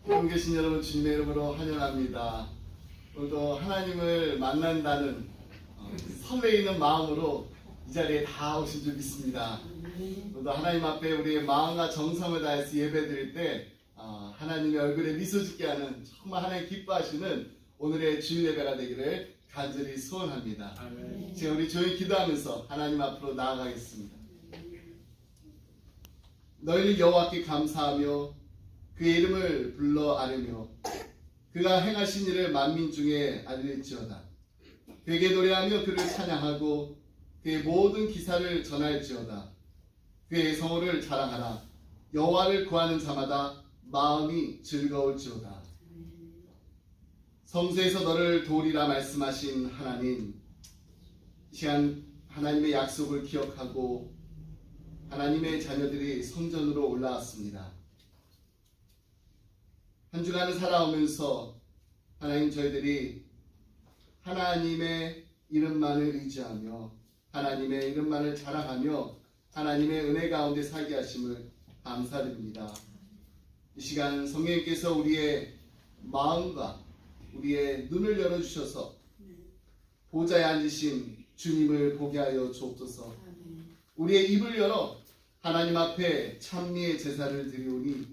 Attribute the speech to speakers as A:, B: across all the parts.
A: 여기 계신 여러분 주님의 이름으로 환영합니다. 오늘도 하나님을 만난다는 설레이는 마음으로 이 자리에 다 오신 줄 믿습니다. 오늘도 하나님 앞에 우리의 마음과 정성을 다해서 예배드릴 때 하나님의 얼굴에 미소 짓게 하는 정말 하나님 기뻐하시는 오늘의 주일 예배가 되기를 간절히 소원합니다. 지금 우리 조용히 기도하면서 하나님 앞으로 나아가겠습니다. 너희는 여호와께 감사하며 그의 이름을 불러 아뢰며 그가 행하신 일을 만민 중에 알릴지어다. 그에게 노래하며 그를 찬양하고 그의 모든 기사를 전할지어다. 그의 성호를 자랑하라. 여호와를 구하는 자마다 마음이 즐거울지어다. 성소에서 너를 도우리라 말씀하신 하나님, 이 시간 하나님의 약속을 기억하고 하나님의 자녀들이 성전으로 올라왔습니다. 한 주간을 살아오면서 하나님 저희들이 하나님의 이름만을 의지하며 하나님의 이름만을 자랑하며 하나님의 은혜 가운데 살게 하심을 감사드립니다. 이 시간 성령님께서 우리의 마음과 우리의 눈을 열어주셔서 보좌에 앉으신 주님을 보게 하여 주옵소서. 우리의 입을 열어 하나님 앞에 찬미의 제사를 드리오니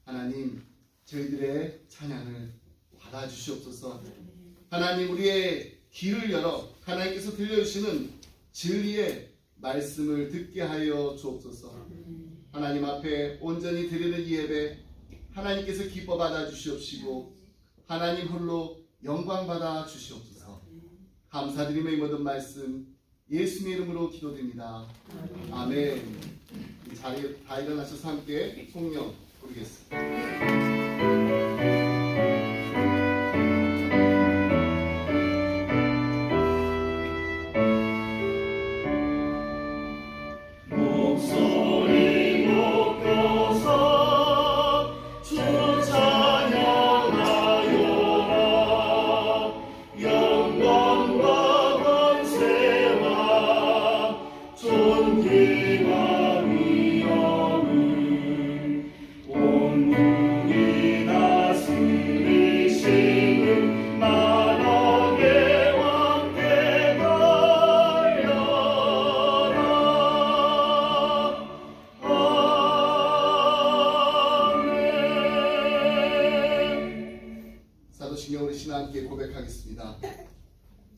A: 하나님 저희들의 찬양을 받아주시옵소서. 하나님 우리의 귀를 열어 하나님께서 들려주시는 진리의 말씀을 듣게 하여 주옵소서. 하나님 앞에 온전히 드리는 이 예배 하나님께서 기뻐 받아 주시옵시고 하나님 홀로 영광 받아 주시옵소서. 감사드리며 이 모든 말씀 예수님의 이름으로 기도드립니다. 아멘. 이 자리에 다 일어나셔서 함께 성령 부르겠습니다.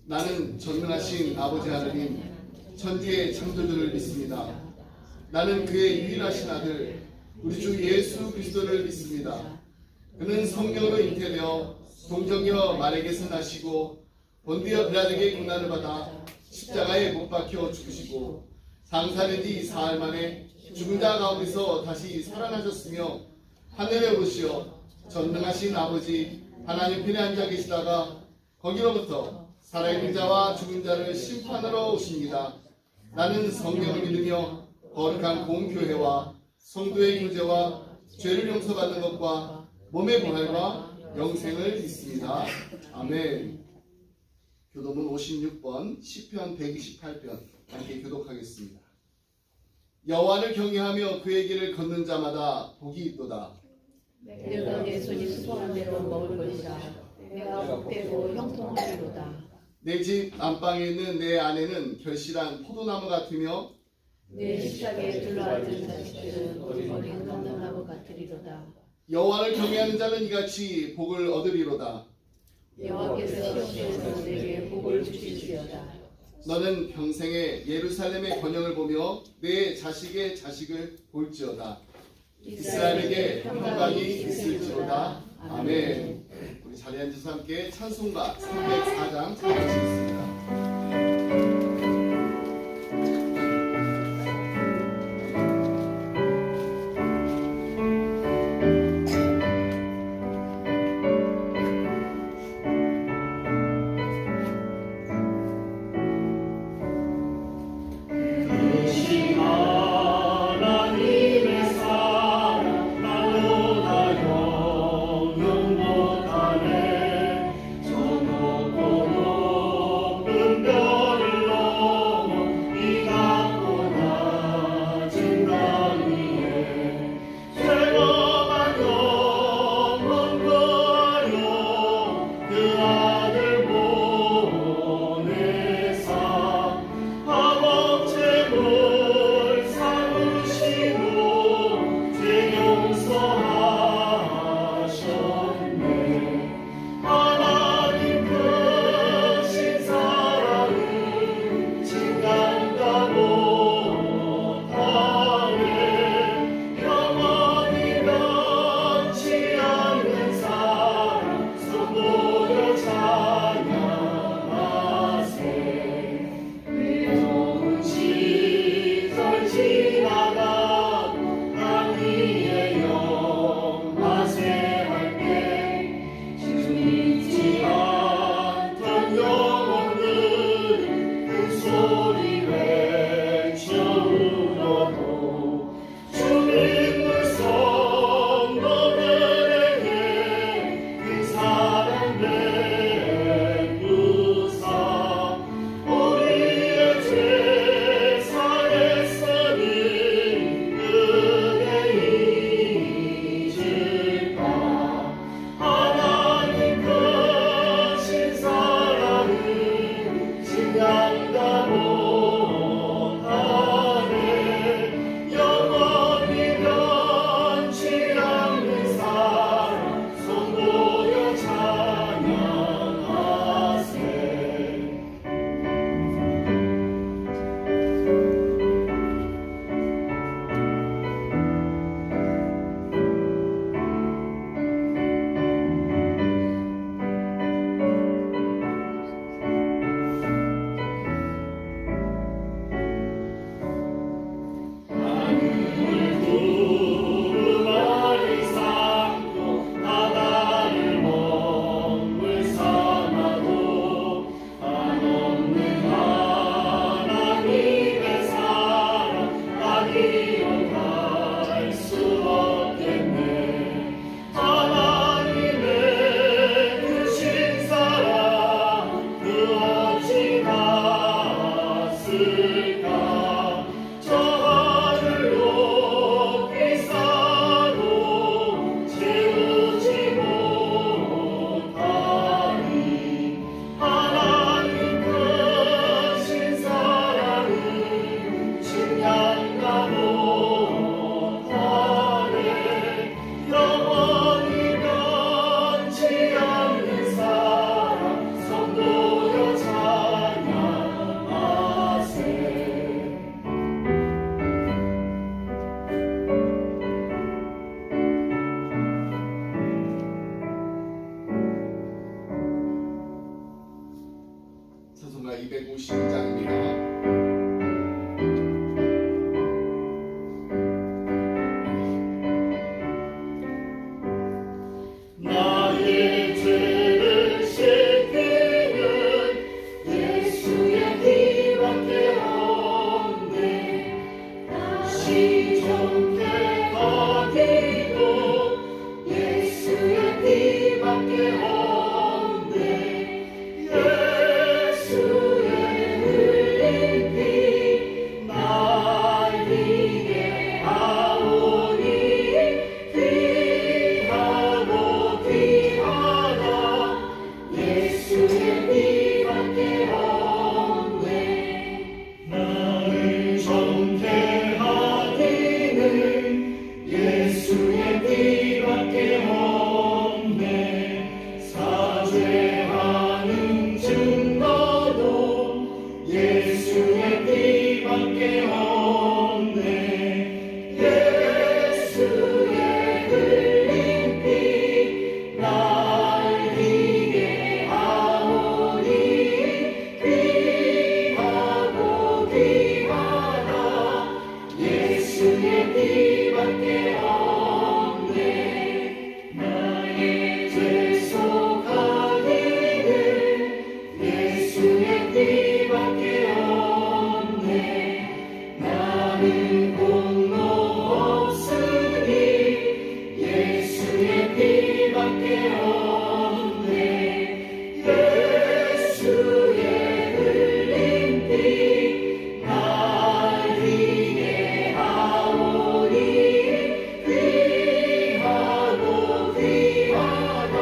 A: 나는 전능하신 아버지 하나님 천지의 창조주를 믿습니다. 나는 그의 유일하신 아들 우리 주 예수 그리스도를 믿습니다. 그는 성령으로 잉태되어 동정녀 마리아에게서 나시고 본디어 빌라도에게 고난을 받아 십자가에 못 박혀 죽으시고 장사된 지 사흘 만에 죽은 자 가운데서 다시 살아나셨으며 하늘에 오르시어 전능하신 아버지 하나님 편에 앉아 계시다가 거기로부터 살아있는 자와 죽은 자를 심판하러 오십니다. 나는 성령을 믿으며 거룩한 공교회와 성도의 교제와 죄를 용서받는 것과 몸의 부활과 영생을 믿습니다. 아멘. 교도문 56번 시편 128편 함께 교독하겠습니다. 여호와를 경외하며 그의 길을 걷는 자마다 복이 있도다.
B: 내가 내 손이 수고한 대로 먹을 것이라. 내가 복되고 형통하리로다.
A: 내 집 안방에 있는 내 아내는 결실한 포도나무 같으며
B: 내 식탁에 둘러앉은 자식들은 어린 감람나무 같으리로다.
A: 여호와를 경외하는 자는 이같이 복을 얻으리로다.
B: 여호와께서 시온에서 내게 복을 주실지어다.
A: 너는 평생에 예루살렘의 번영을 보며 내 자식의 자식을 볼지어다. 이스라엘에게 평강이 있을지어다. 아멘. 우리 자리에 앉아서 함께 찬송가 304장 찬양하시겠습니다.
C: 저 높고
A: 12장입니다.
C: 나의 죄를 씻기는 예수의 피밖에 없네. 다시 정결하기도 예수의 피밖에 없네. 예수의 흘린 피 날 위해 하오니 귀하고 귀하다. 예수의 피밖에 없네. 나를 정죄하기는 예수의 피밖에 없네. 사죄하는 증거도 예수의 피밖에 없네. 예수의 흘린 피 날 위해 하오니 귀하고 귀하다. 예수의 피밖에 없네. 나의 죄 속하기는 예수의 피밖에 없네. 나는 공로 없으니 예수의 피밖에 없네. 예수의 흘린 피 날 위해 하오니 귀하고 귀하다.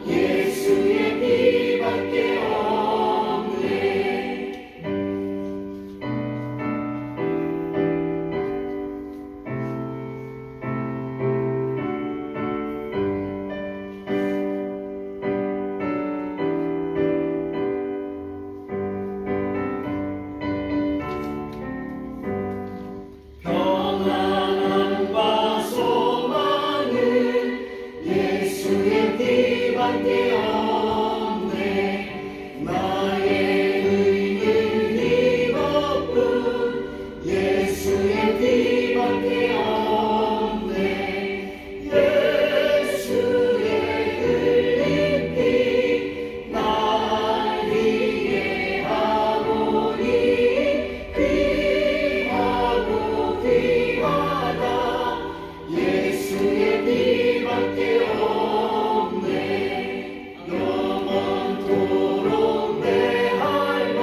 C: 예수의 피밖에 없네. 평안함과 소망은 예수의 피밖에 없네. 나의 의는 이것뿐 예수의 피밖에 없네. 예수의 흘린 피 날 위해 하오니 귀하고 귀하다. 예수의 피밖에 없네. 영원토록 내 할 말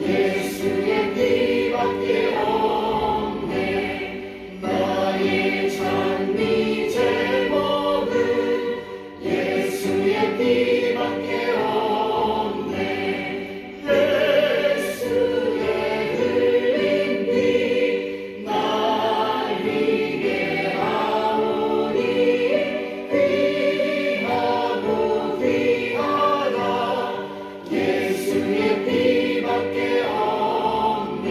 C: 예수의 피밖에 없네. 나의 찬미 제목은 예수의 피밖에 없네. 예수의 흘린 피 날 위해 하오니 귀하고 귀하다. 예수의 피밖에 없네.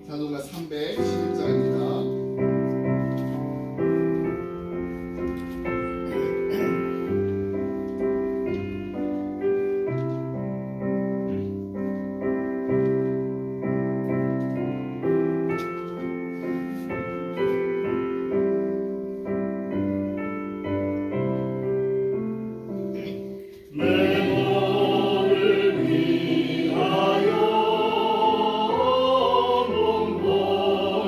A: 찬송가 311장입니다.
C: 내 너를 위하여 몸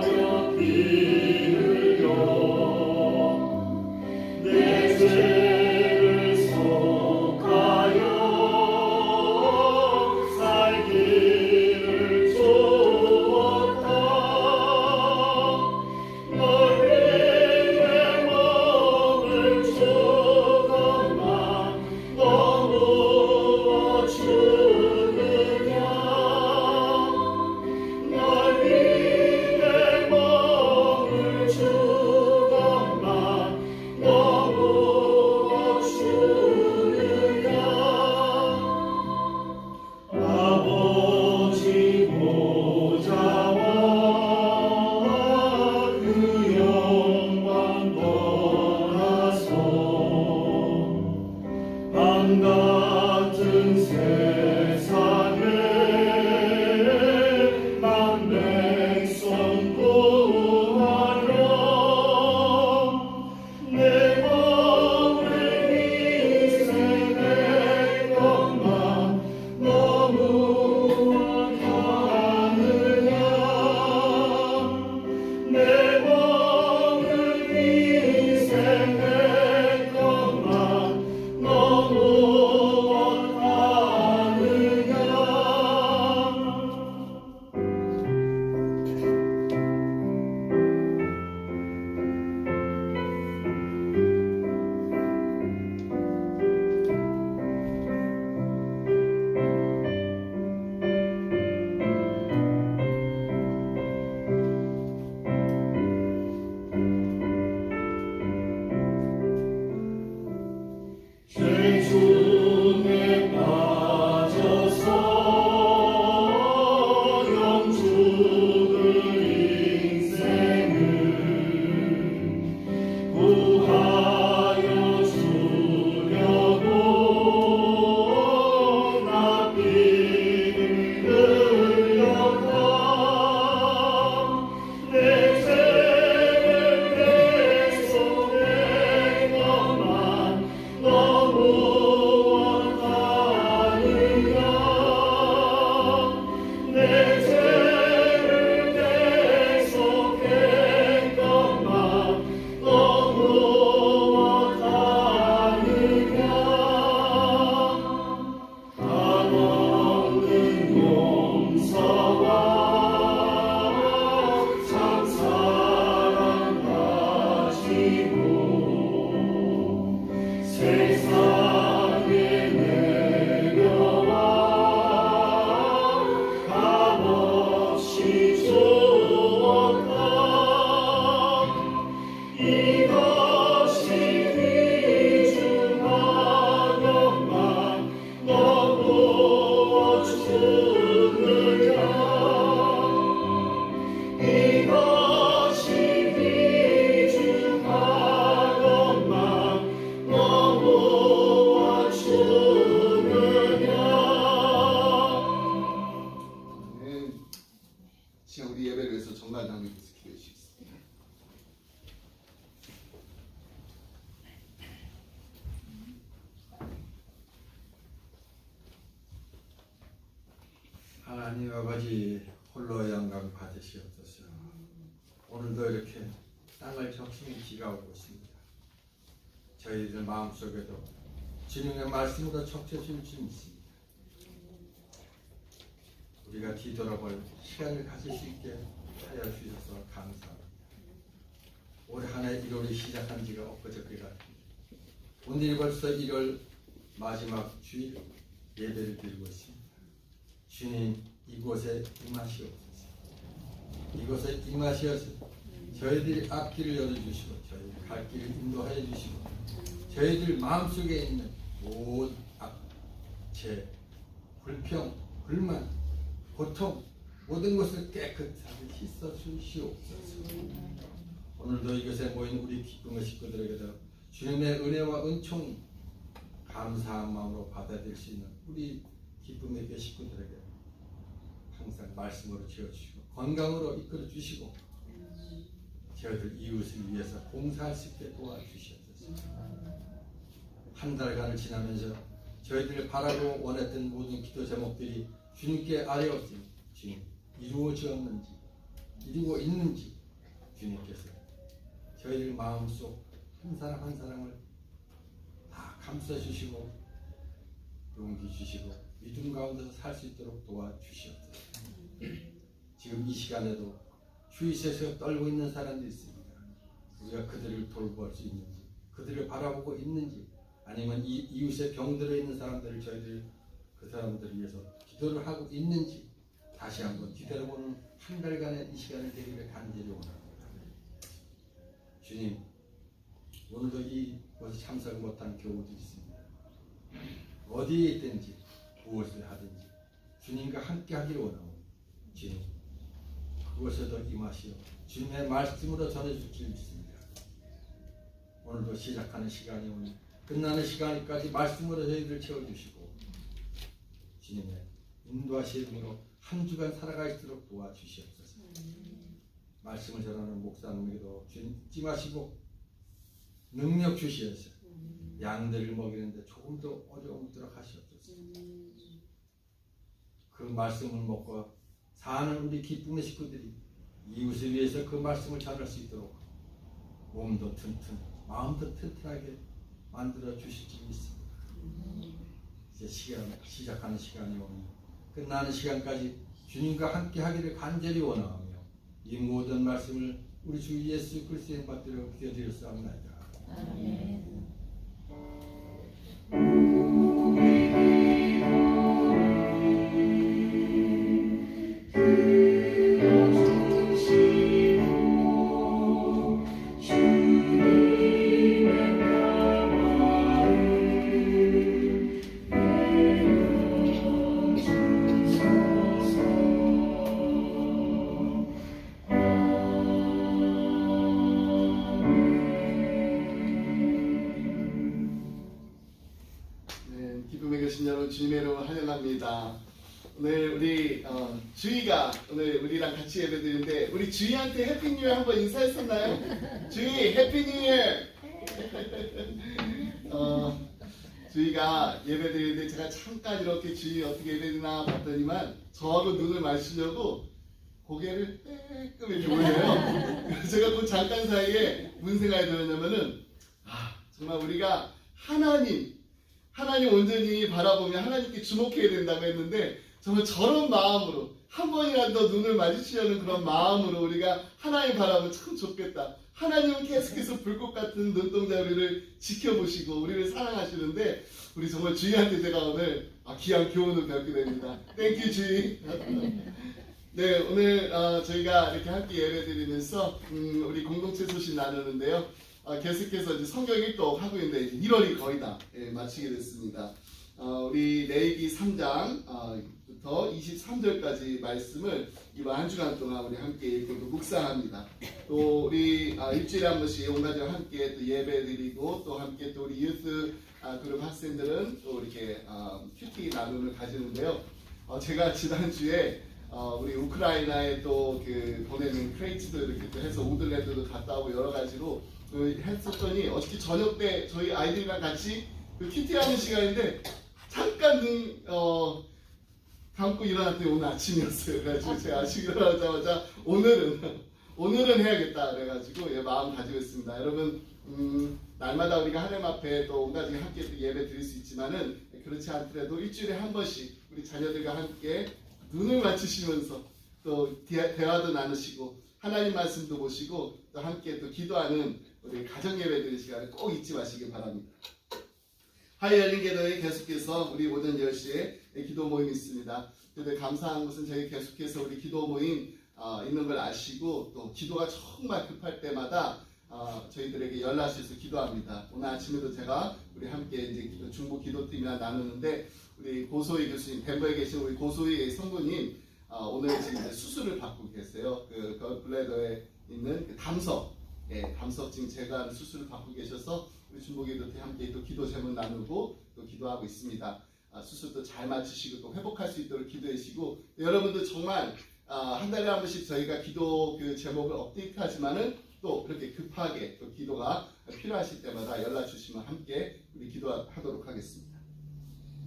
A: 시간 우리 예배를 위해서 정말 하나님께서 기도해 주시겠습니다.
D: 하나님 아버지 홀로 영광 받으시옵소서. 오늘도 이렇게 땅을 적신히 비가 오고 있습니다. 저희들 마음속에도 주님의 말씀으로 적셔줄 수 있습니다. 우리가 뒤돌아볼 시간을 가질 수 있게 하여 주셔서 감사합니다. 올 한 해 1월이 시작한 지가 엊그저께 같습니다. 오늘이 벌써 1월 마지막 주일 예배를 드리고 있습니다. 주님 이곳에 임하시옵소서. 이곳에 임하시어서 저희들이 앞길을 열어주시고 저희들 갈 길을 인도하여 주시고 저희들 마음속에 있는 모든 죄, 불평, 불만, 고통 모든 것을 깨끗하게 씻어 주시옵소서. 오늘도 이곳에 모인 우리 기쁨의 식구들에게도 주님의 은혜와 은총이 감사한 마음으로 받아들일 수 있는 우리 기쁨의 교 식구들에게 항상 말씀으로 지어주시고 건강으로 이끌어 주시고 저희들 이웃을 위해서 봉사할 수 있게 도와주시옵소서. 한 달간을 지나면서 저희들을 바라고 원했던 모든 기도 제목들이 주님께 아뢰 없이 주님 이루어지었는지 이루고 있는지 주님께서 저희들 마음속 한 사람 한 사람을 다 감싸주시고 용기 주시고 믿음 가운데서 살 수 있도록 도와주시옵소서. 지금 이 시간에도 휴이스에서 떨고 있는 사람들이 있습니다. 우리가 그들을 돌볼 수 있는지 그들을 바라보고 있는지 아니면 이 이웃에 병들어 있는 사람들을 저희들이 그 사람들을 위해서 기도를 하고 있는지 다시 한번 뒤돌아보는 한 달간의 이 시간을 되기를 간절히 원합니다. 주님 오늘도 이곳에 참석 못한 교우들이 있습니다. 어디에 있든지 무엇을 하든지 주님과 함께 하기를 원하고 주님 그곳에도 임하시어 주님의 말씀으로 전해줄 줄 믿습니다. 오늘도 시작하는 시간이 오늘 끝나는 시간까지 말씀으로 저희들을 채워주시고 주님의 인도하심으로 한 주간 살아갈수록 도와주시옵소서. 말씀을 전하는 목사님에게도 주님 찜하시고 능력 주시어서 양들을 먹이는데 조금 더 어려움 들어가시옵소서. 그 말씀을 먹고 사는 우리 기쁨의 식구들이 이웃을 위해서 그 말씀을 전할 수 있도록 몸도 튼튼 마음도 튼튼하게 만들어 주실 줄 믿습니다. 이제 시작하는 시간이 오니 끝나는 시간까지 주님과 함께 하기를 간절히 원하며 이 모든 말씀을 우리 주 예수 그리스도의 받들어 기도드렸사옵나이다.
B: 아멘.
A: 주님의 이름으로 환영합니다. 오늘 우리 주희가 오늘 우리랑 같이 예배드리는데 우리 주희한테 해피 뉴 이어 한번 인사했었나요? 주희 해피 뉴 이어. 주희가 예배 드리는데 제가 잠깐 이렇게 주희 어떻게 예배 드리나 봤더니만 저하고 눈을 마주치려고 고개를 빼끔 이렇게 올려요. 그래서 제가 그 잠깐 사이에 무슨 생각이 들었냐면은 정말 우리가 하나님 온전히 바라보며 하나님께 주목해야 된다고 했는데 정말 저런 마음으로 한 번이라도 눈을 마주치려는 그런 마음으로 우리가 하나님 바라보면 참 좋겠다. 하나님은 계속해서 불꽃 같은 눈동자 우리를 지켜보시고 우리를 사랑하시는데 우리 정말 주희한테 제가 오늘 귀한 교훈을 배우게 됩니다. 땡큐 주희. 네, 오늘 저희가 이렇게 함께 예배드리면서 우리 공동체 소식 나누는데요. 계속해서 이제 성경 읽독 하고 있는데 이제 1월이 거의 다 마치게 됐습니다. 우리 레위기 3장부터 23절까지 말씀을 이번 한 주간 동안 우리 함께 읽고 또 묵상합니다. 또 우리 일주일에 한 번씩 온 가족과 함께 또 예배드리고 또 함께 또 우리 유스 그룹 학생들은 또 이렇게 큐티 나눔을 가지는데요. 제가 지난주에 우리 우크라이나에 또 그 보내는 크레이트도 이렇게 또 해서 우드랜드도 갔다 오고 여러 가지로 했었더니 어저께 저녁 때 저희 아이들이랑 같이 그 큐티하는 시간인데 잠깐 눈 감고 일어났더니 오늘 아침이었어요. 그래가지고 제가 아침 일어나자마자 오늘은 해야겠다 그래가지고 마음 가지고 있습니다. 여러분 날마다 우리가 하나님 앞에 또 온 가족이 함께 또 예배 드릴 수 있지만은 그렇지 않더라도 일주일에 한 번씩 우리 자녀들과 함께 눈을 맞추시면서 또 대화도 나누시고 하나님 말씀도 보시고 또 함께 또 기도하는 우리 가정 예배 드리는 시간을 꼭 잊지 마시길 바랍니다. 하이 열린교회에 계속해서 우리 오전 10시에 기도 모임이 있습니다. 근데 감사한 것은 저희 계속해서 우리 기도 모임 있는 걸 아시고 또 기도가 정말 급할 때마다 저희들에게 연락주셔서 기도합니다. 오늘 아침에도 제가 우리 함께 이제 중보 기도팀이나 나누는데 우리 고소희 교수님, 덴버에 계신 우리 고소희 성도님 오늘 지금 이제 수술을 받고 계세요. 그 블레더에 있는 그 담석 지금 제가 수술을 받고 계셔서 우리 중보 기도팀 함께 또 기도 제문 나누고 또 기도하고 있습니다. 수술도 잘 마치시고 또 회복할 수 있도록 기도해 주시고 여러분도 정말 한 달에 한 번씩 저희가 기도 그 제목을 업데이트하지만은 또 이렇게 급하게 또 기도가 필요하실 때마다 연락 주시면 함께 우리 기도하도록 하겠습니다.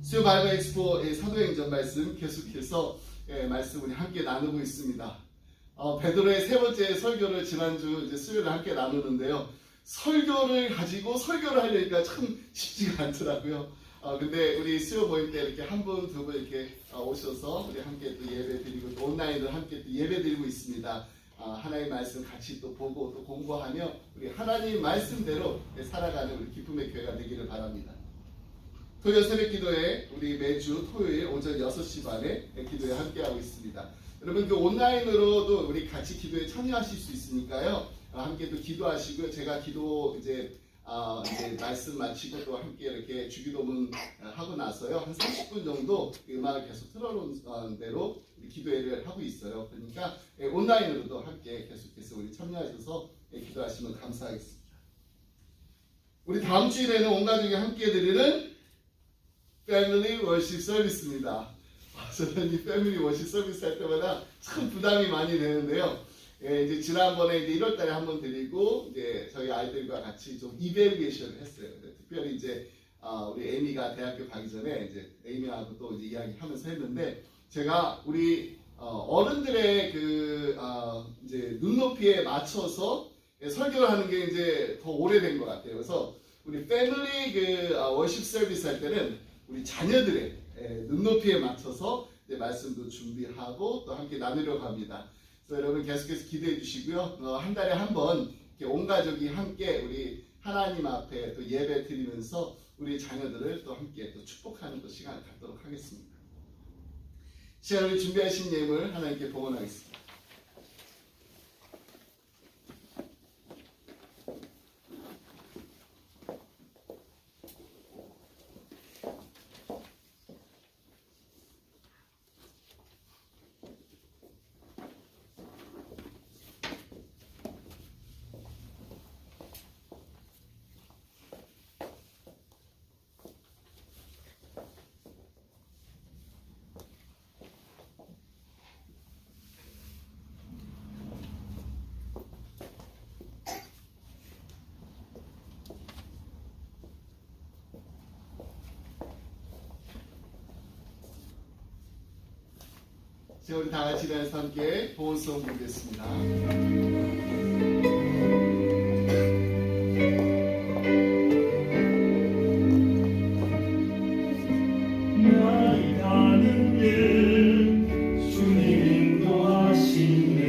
A: 수요 바이블 엑스포의 사도행전 말씀 계속해서 말씀 우리 함께 나누고 있습니다. 베드로의 세 번째 설교를 지난주 이제 수요일에 함께 나누는데요. 설교를 가지고 설교를 하려니까 참 쉽지가 않더라고요. 근데 우리 수요 모임 때 이렇게 한 분, 두 분 이렇게 오셔서 우리 함께 또 예배 드리고 또 온라인으로 함께 또 예배 드리고 있습니다. 하나님의 말씀 같이 또 보고 또 공부하며 우리 하나님 말씀대로 살아가는 우리 기쁨의 교회가 되기를 바랍니다. 토요 새벽 기도에 우리 매주 토요일 오전 6시 반에 기도에 함께하고 있습니다. 여러분 그 온라인으로도 우리 같이 기도에 참여하실 수 있으니까요. 함께 또 기도하시고요. 제가 기도 이제 말씀 마치고 또 함께 이렇게 주기도문 하고 나서요. 한 30분 정도 음악을 계속 틀어놓은 대로 우리 기도회를 하고 있어요. 그러니까 온라인으로도 함께 계속해서 우리 참여하셔서 기도하시면 감사하겠습니다. 우리 다음 주일에는 온 가족이 함께 드리는 패밀리 워십 서비스입니다. 저는 이 패밀리 워십 서비스 할 때마다 참 부담이 많이 되는데요. 이제 지난번에 이제 1월달에 한번 드리고 이제 저희 아이들과 같이 좀 이벨리에이션을 했어요. 특별히 이제 우리 에이미가 대학교 가기 전에 이제 에이미하고 또 이제 이야기하면서 했는데 제가 우리 어른들의 그 이제 눈높이에 맞춰서 설교를 하는 게 이제 더 오래된 것 같아요. 그래서 우리 패밀리 그 워십 서비스 할 때는 우리 자녀들의 눈높이에 맞춰서 이제 말씀도 준비하고 또 함께 나누려고 합니다. 그래서 여러분 계속해서 기대해 주시고요. 한 달에 한 번 온 가족이 함께 우리 하나님 앞에 또 예배 드리면서 우리 자녀들을 또 함께 또 축복하는 또 시간을 갖도록 하겠습니다. 시간을 준비하신 예물 하나님께 봉헌하겠습니다. 자, 우리 다 같이 일어나서 함께 보온송 부르겠습니다.
C: 나의 가는 길 주님 인도하시네.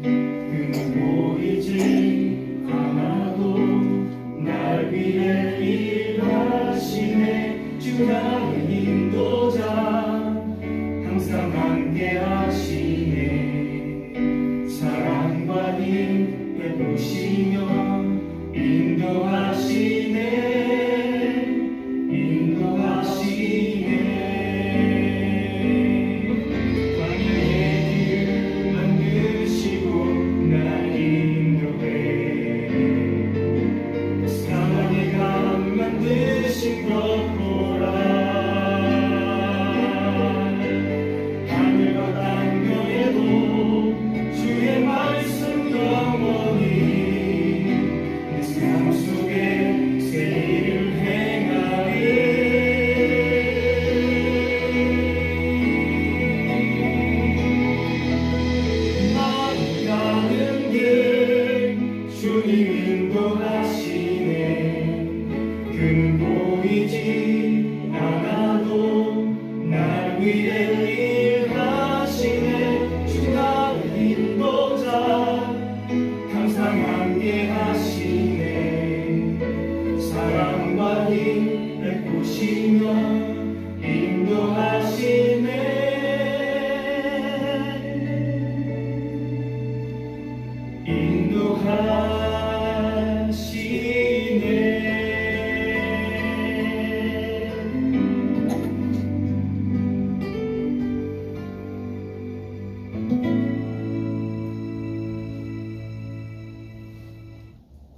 C: 그는 보이지 않아도 날 위해 일하시네. 주 나의 인도자 항상 함께 하시네. 사랑과 힘 베푸시며 인도하시네.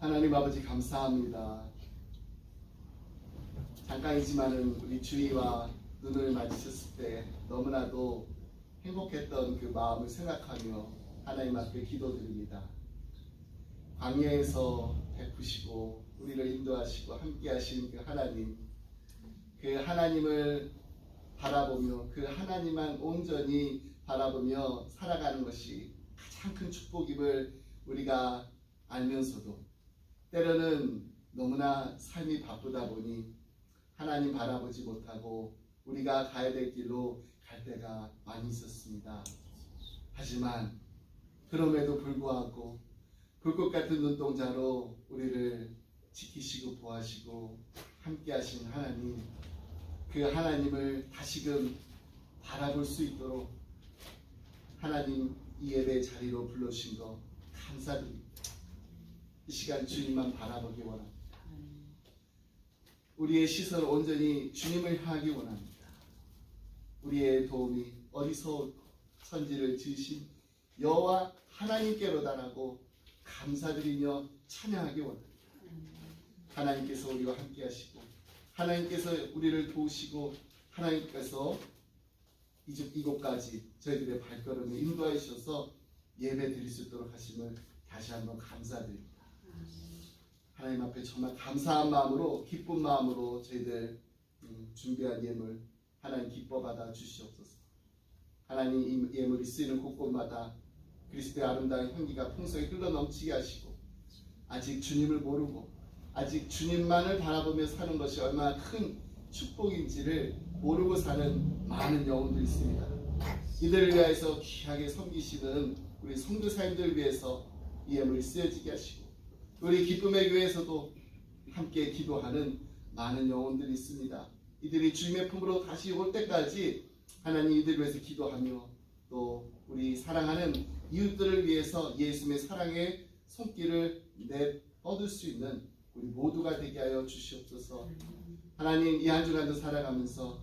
A: 하나님 아버지 감사합니다. 잠깐이지만은 우리 주위와 눈을 마주쳤을 때 너무나도 행복했던 그 마음을 생각하며 하나님 앞에 기도드립니다. 광야에서 베푸시고 우리를 인도하시고 함께 하시는 그 하나님을 바라보며 그 하나님만 온전히 바라보며 살아가는 것이 가장 큰 축복임을 우리가 알면서도 때로는 너무나 삶이 바쁘다 보니 하나님 바라보지 못하고 우리가 가야 될 길로 갈 때가 많이 있었습니다. 하지만 그럼에도 불구하고 불꽃 같은 눈동자로 우리를 지키시고 보호하시고 함께 하신 하나님, 그 하나님을 다시금 바라볼 수 있도록 하나님 이 예배 자리로 불러주신 거 감사드립니다. 이 시간 주님만 바라보기 원합니다. 우리의 시선을 온전히 주님을 향하기 원합니다. 우리의 도움이 어디서 천지를 지으신 여호와 하나님께로다라고 감사드리며 찬양하기 원합니다. 하나님께서 우리와 함께 하시고 하나님께서 우리를 도우시고 하나님께서 이곳까지 저희들의 발걸음을 인도하여 주셔서 예배 드릴 수 있도록 하심을 다시 한번 감사드립니다. 하나님 앞에 정말 감사한 마음으로 기쁜 마음으로 저희들 준비한 예물 하나님 기뻐 받아 주시옵소서. 하나님 이 예물이 쓰이는 곳곳마다 그리스도의 아름다운 향기가 풍성히 흘러넘치게 하시고 아직 주님을 모르고 아직 주님만을 바라보며 사는 것이 얼마나 큰 축복인지를 모르고 사는 많은 영혼들이 있습니다. 이들을 위하여서 귀하게 섬기시는 우리 선교사님들을 위해서 이 예물이 쓰여지게 하시고 우리 기쁨의 교회에서도 함께 기도하는 많은 영혼들이 있습니다. 이들이 주님의 품으로 다시 올 때까지 하나님 이들을 위해서 기도하며 또 우리 사랑하는 이웃들을 위해서 예수님의 사랑의 손길을 얻을 수 있는 우리 모두가 되게 하여 주시옵소서. 하나님 이 한 주간도 살아가면서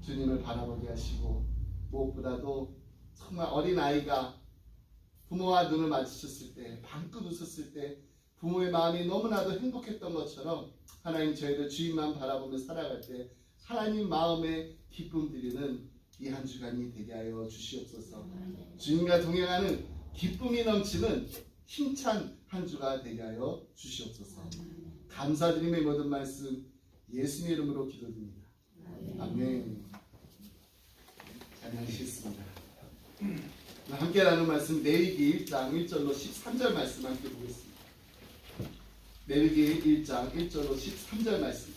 A: 주님을 바라보게 하시고 무엇보다도 정말 어린아이가 부모와 눈을 마주쳤을 때 방긋 웃었을 때 부모의 마음이 너무나도 행복했던 것처럼 하나님 저희들 주님만 바라보며 살아갈 때 하나님 마음에 기쁨 드리는 이 한 주간이 되게 하여 주시옵소서. 주님과 동행하는 기쁨이 넘치는 힘찬 한 주가 되게 하여 주시옵소서. 감사드림의 모든 말씀 예수님의 이름으로 기도드립니다. 아멘. 잘 마시겠습니다. 함께 나눈 말씀 레위기 1장 1절로 13절 말씀 함께 보겠습니다. 레위기 1장 1절로 13절 말씀.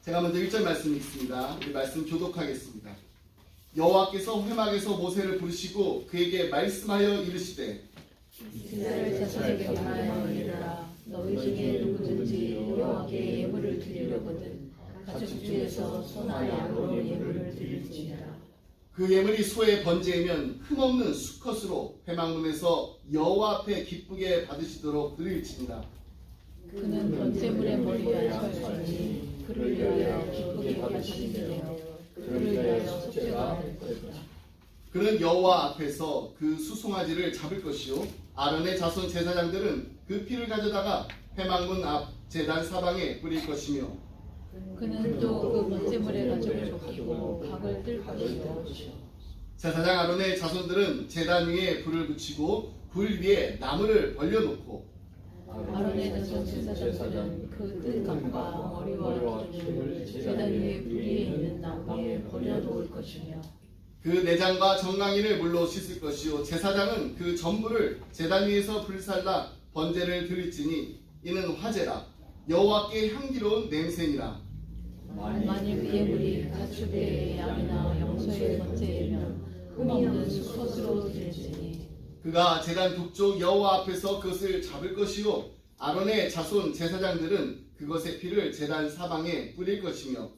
A: 제가 먼저 1절 말씀 읽습니다. 우리 말씀 교독하겠습니다. 여호와께서 회막에서 모세를 부르시고 그에게 말씀하여 이르시되
B: 이스라엘 자손에게 말하여 이르라. 너희 중에 누구든지 여호와께 예물을 드리려거든 가축 중에서 소나 양으로 예물을 드릴지니라.
A: 그 예물이 소의 번제이면 흠없는 수컷으로 회막문에서 여호와 앞에 기쁘게 받으시도록 드릴지니라.
B: 그는 번제물의 머리에 설지니 그를 위하여 기쁘게 받으시리며 그를 위하여 속죄가 될 것이라.
A: 그는 여호와 앞에서 그 수송아지를 잡을 것이요 아론의 자손 제사장들은 그 피를 가져다가 회막문 앞 제단 사방에 뿌릴 것이며
B: 그는 또 그 번제물의 가죽을 벗기고 각을 뜰 것이요
A: 제사장 아론의 자손들은 제단 위에 불을 붙이고 불 위에 나무를 벌려놓고
B: 아론의 자손 제사장들은 그 뜬 각과 머리와 기름을 제단 위에 불 위에 있는 나무에 버려놓을 것이며
A: 그 내장과 정강이를 물로 씻을 것이요 제사장은 그 전부를 제단 위에서 불살라 번제를 드릴지니 이는 화제라 여호와께 향기로운 냄새니라.
B: 만일 그 예물이 가축의 양이나 염소의 번제이면 흠없는 수컷으로 드릴지니
A: 그가 제단 북쪽 여호와 앞에서 그것을 잡을 것이요 아론의 자손 제사장들은 그것의 피를 제단 사방에 뿌릴 것이며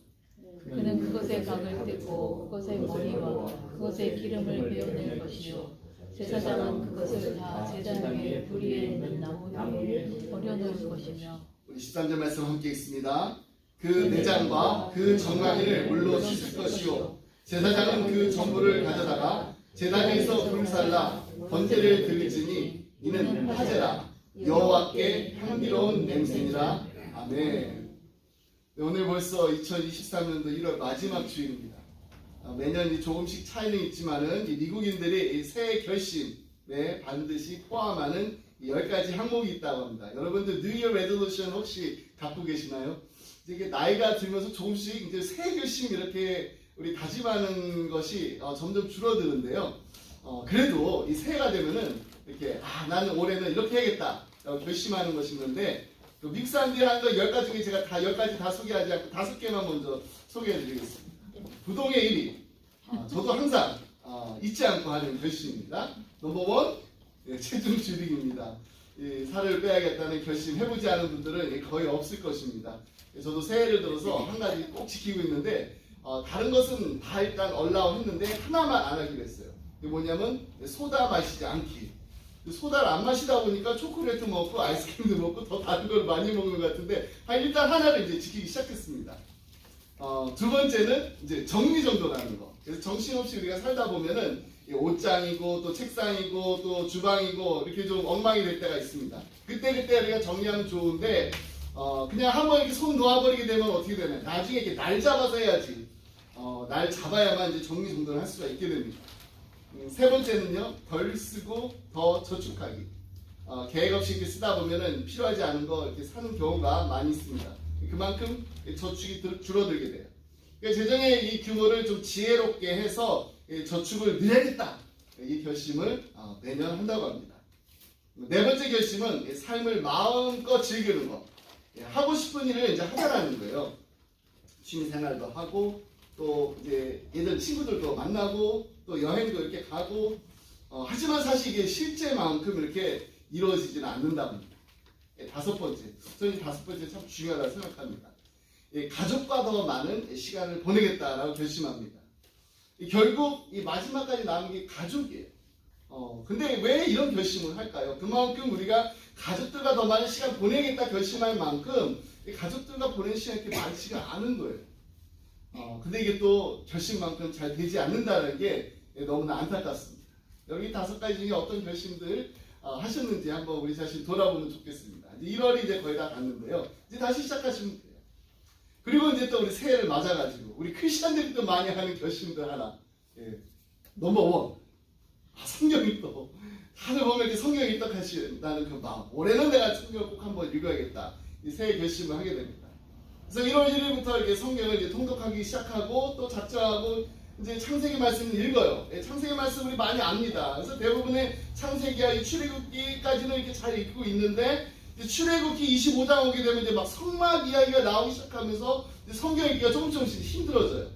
B: 그는 그것의 각을 떼고 그것의 머리와 그것의 기름을 베어낼 것이요 제사장은 그것을 다 제단 위에 불 위에 있는 나무 위에 버려놓을 것이며.
A: 우리 13절 말씀 함께 읽습니다. 그 내장과 그 정강이를 물로 씻을 것이요 제사장은 그 전부를 가져다가 제단 위에서 불살라 번제를 드릴지니 이는 화제라 여호와께 향기로운 냄새니라. 아멘. 네, 오늘 벌써 2023년도 1월 마지막 주일입니다. 매년 조금씩 차이는 있지만은 이 미국인들이 이 새해 결심에 반드시 포함하는 10가지 항목이 있다고 합니다. 여러분들 New Year Resolution 혹시 갖고 계시나요? 이게 나이가 들면서 조금씩 이제 새해 결심 이렇게 우리 다짐하는 것이 점점 줄어드는데요. 그래도 이 새해가 되면은 이렇게 나는 올해는 이렇게 해야겠다 결심하는 것이 있는데 미국 사람들이 하는 거 10가지 중에 제가 다 10가지 다 소개하지 않고 5개만 먼저 소개해드리겠습니다. 부동의 1위. 저도 항상 잊지 않고 하는 결심입니다. 넘버 1, 체중 줄이기입니다. 살을 빼야겠다는 결심 해보지 않은 분들은 거의 없을 것입니다. 저도 새해를 들어서 한 가지 꼭 지키고 있는데 다른 것은 다 일단 얼라우 했는데 하나만 안 하기로 했어요. 그게 뭐냐면 소다 마시지 않기. 소다를 안 마시다 보니까 초콜릿도 먹고 아이스크림도 먹고 더 다른 걸 많이 먹는 것 같은데 일단 하나를 이제 지키기 시작했습니다. 두 번째는 이제 정리정돈하는 거. 그래서 정신없이 우리가 살다 보면은 옷장이고 또 책상이고 또 주방이고 이렇게 좀 엉망이 될 때가 있습니다. 그때 우리가 정리하면 좋은데 그냥 한번 이렇게 손 놓아버리게 되면 어떻게 되나요? 나중에 이렇게 날 잡아서 해야지. 날 잡아야만 이제 정리정돈을 할 수가 있게 됩니다. 세 번째는요, 덜 쓰고 더 저축하기. 계획 없이 이렇게 쓰다 보면은 필요하지 않은 거 이렇게 사는 경우가 많이 있습니다. 그만큼 저축이 줄어들게 돼요. 그러니까 재정의 이 규모를 좀 지혜롭게 해서 저축을 늘려야겠다. 이 결심을 매년 한다고 합니다. 네 번째 결심은 삶을 마음껏 즐기는 거. 하고 싶은 일을 이제 하자라는 거예요. 취미 생활도 하고 또 이제 예전 친구들도 만나고 또 여행도 이렇게 가고 하지만 사실 이게 실제만큼 이렇게 이루어지지는 않는다고 합니다. 다섯 번째, 저는 다섯 번째 참 중요하다고 생각합니다. 가족과 더 많은 시간을 보내겠다라고 결심합니다. 결국 이 마지막까지 남은 게 가족이에요. 근데 왜 이런 결심을 할까요? 그만큼 우리가 가족들과 더 많은 시간 보내겠다 결심할 만큼 가족들과 보내는 시간이 이렇게 많지가 않은 거예요. 근데 이게 또 결심만큼 잘 되지 않는다는 게 너무나 안타깝습니다. 여기 5가지 중에 어떤 결심들 하셨는지 한번 우리 자신 돌아보면 좋겠습니다. 이제 1월이 이제 거의 다 갔는데요. 이제 다시 시작하시면 돼요. 그리고 이제 또 우리 새해를 맞아가지고 우리 크리스천들이 또 많이 하는 결심들 하나. 넘버 1. 성경이 또 다들 보면 이렇게 성경이 떡하신다는 그 마음. 올해는 내가 성경을 꼭 한번 읽어야겠다. 이 새해 결심을 하게 됩니다. 그래서 1월 1일부터 이렇게 성경을 이제 통독하기 시작하고 또 작정하고 이제 창세기 말씀을 읽어요. 창세기 말씀 우리 많이 압니다. 그래서 대부분의 창세기와 이 출애굽기까지는 이렇게 잘 읽고 있는데 출애굽기 25장 오게 되면 이제 막 성막 이야기가 나오기 시작하면서 성경 읽기가 조금씩 힘들어져요.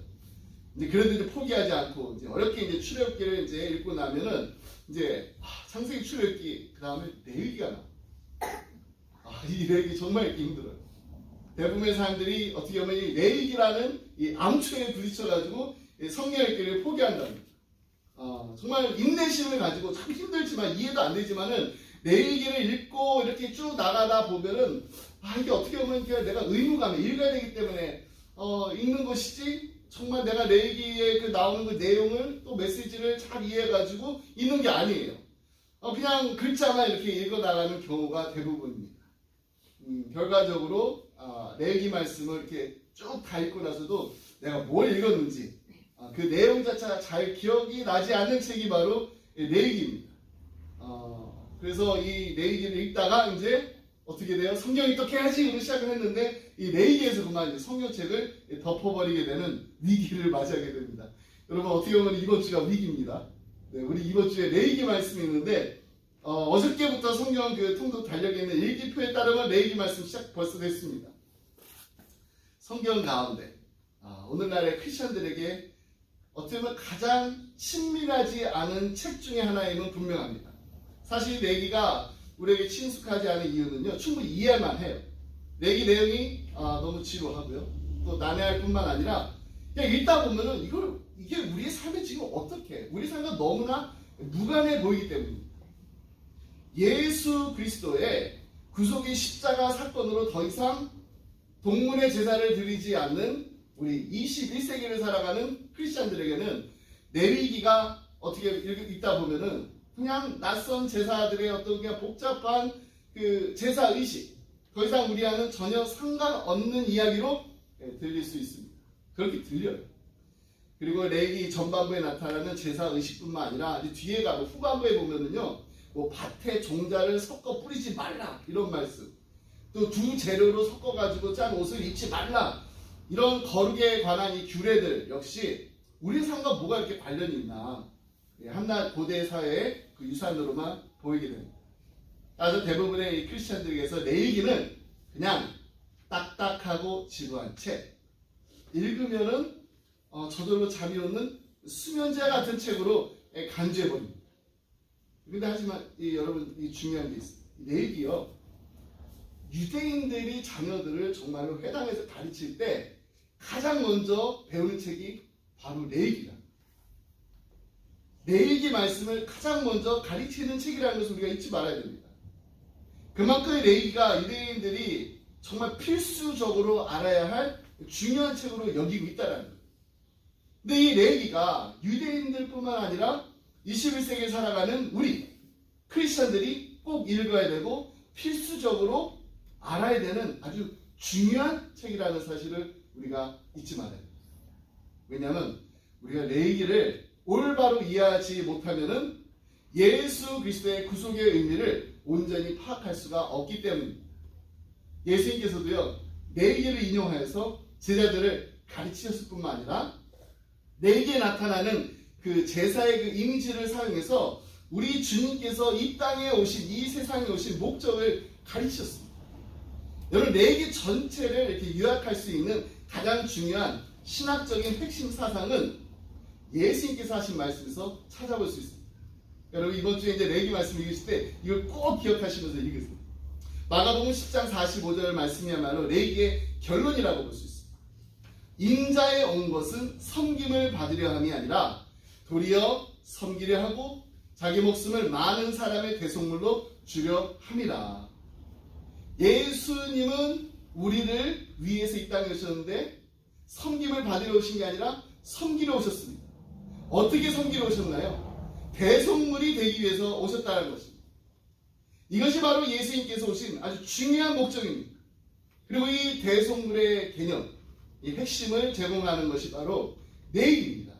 A: 이제 그래도 이제 포기하지 않고 이제 어렵게 이제 출애굽기를 이제 읽고 나면은 이제 창세기 출애굽기 그 다음에 레위기가 나. 이 레위기 정말 읽기 힘들어요. 대부분의 사람들이 어떻게 보면 이 레위기라는 이 암초에 부딪혀가지고 성경 읽기를 포기한답니다. 정말 인내심을 가지고 참 힘들지만 이해도 안 되지만은 레위기를 읽고 이렇게 쭉 나가다 보면은 이게 어떻게 보면 내가 의무감에 읽어야 되기 때문에 읽는 것이지 정말 내가 레위기에 그 나오는 그 내용을 또 메시지를 잘 이해해가지고 읽는 게 아니에요. 그냥 글자만 이렇게 읽어 나가는 경우가 대부분입니다. 결과적으로 레위기 말씀을 이렇게 쭉 다 읽고 나서도 내가 뭘 읽었는지 그 내용 자체가 잘 기억이 나지 않는 책이 바로 레위기입니다. 그래서 이 레위기를 읽다가 이제 어떻게 돼요? 성경이 또 해야지 시작을 했는데 이 레위기에서 그만 이제 성경책을 덮어버리게 되는 위기를 맞이하게 됩니다. 여러분 어떻게 보면 이번 주가 위기입니다. 네, 우리 이번 주에 레위기 말씀이 있는데 어저께부터 성경 그 통독 달력에 있는 일기표에 따르면 레위기 말씀 시작 벌써 됐습니다. 성경 가운데 오늘날의 크리스천들에게 어떻게 보면 가장 친밀하지 않은 책 중에 하나임은 분명합니다. 사실 레위기가 우리에게 친숙하지 않은 이유는요, 충분히 이해만 해요. 레위기 내용이 너무 지루하고요, 또 난해할 뿐만 아니라 그냥 읽다 보면은 이게 우리의 삶에 지금 어떻게 우리 삶과 너무나 무관해 보이기 때문입니다. 예수 그리스도의 구속의 십자가 사건으로 더 이상 동물의 제사를 드리지 않는 우리 21세기를 살아가는 크리스찬들에게는 레위기가 어떻게 읽다 보면은 그냥 낯선 제사들의 어떤 그냥 복잡한 그 제사 의식, 더 이상 우리와는 전혀 상관없는 이야기로 들릴 수 있습니다. 그렇게 들려요. 그리고 레위기 전반부에 나타나는 제사 의식뿐만 아니라 이제 뒤에 가고 후반부에 보면은요, 뭐 밭에 종자를 섞어 뿌리지 말라 이런 말씀, 또 두 재료로 섞어가지고 짠 옷을 입지 말라 이런 거룩에 관한 이 규례들 역시 우리 삶과 뭐가 이렇게 관련이 있나, 한낱 고대 사회의 그 유산으로만 보이게 됩니다. 따라서 대부분의 이 크리스천들에게서 레위기는 그냥 딱딱하고 지루한 책, 읽으면은 저절로 잠이 오는 수면제 같은 책으로 간주해버립니다. 근데 하지만 여러분 이 중요한 게 있어요. 레위기요, 유대인들이 자녀들을 정말로 회당에서 가르칠 때 가장 먼저 배우는 책이 바로 레위기다. 레위기 말씀을 가장 먼저 가르치는 책이라는 것을 우리가 잊지 말아야 됩니다. 그만큼 레위기가 유대인들이 정말 필수적으로 알아야 할 중요한 책으로 여기고 있다는 거예요. 근데 이 레위기가 유대인들뿐만 아니라 21세기에 살아가는 우리 크리스천들이 꼭 읽어야 되고 필수적으로 알아야 되는 아주 중요한 책이라는 사실을 우리가 잊지 말아야 됩니다. 왜냐하면 우리가 레위기를 올바로 이해하지 못하면은 예수 그리스도의 구속의 의미를 온전히 파악할 수가 없기 때문입니다. 예수님께서도요, 레위기를 인용하여서 제자들을 가르치셨을 뿐만 아니라 레위기에 나타나는 그 제사의 그 이미지를 사용해서 우리 주님께서 이 땅에 오신, 이 세상에 오신 목적을 가르치셨습니다. 여러분, 레위기 전체를 이렇게 요약할 수 있는 가장 중요한 신학적인 핵심 사상은 예수님께서 하신 말씀에서 찾아볼 수 있습니다. 여러분, 이번 주에 이제 레위기 말씀 읽으실 때 이걸 꼭 기억하시면서 읽으세요. 마가복음 10장 45절 말씀이야말로 레위기의 결론이라고 볼 수 있습니다. 인자에 온 것은 섬김을 받으려 함이 아니라 도리어 섬기려 하고 자기 목숨을 많은 사람의 대속물로 주려 함이라. 예수님은 우리를 위해서 이 땅에 오셨는데 섬김을 받으러 오신 게 아니라 섬기러 오셨습니다. 어떻게 섬기러 오셨나요? 대속물이 되기 위해서 오셨다는 것입니다. 이것이 바로 예수님께서 오신 아주 중요한 목적입니다. 그리고 이 대속물의 개념, 이 핵심을 제공하는 것이 바로 레위기입니다.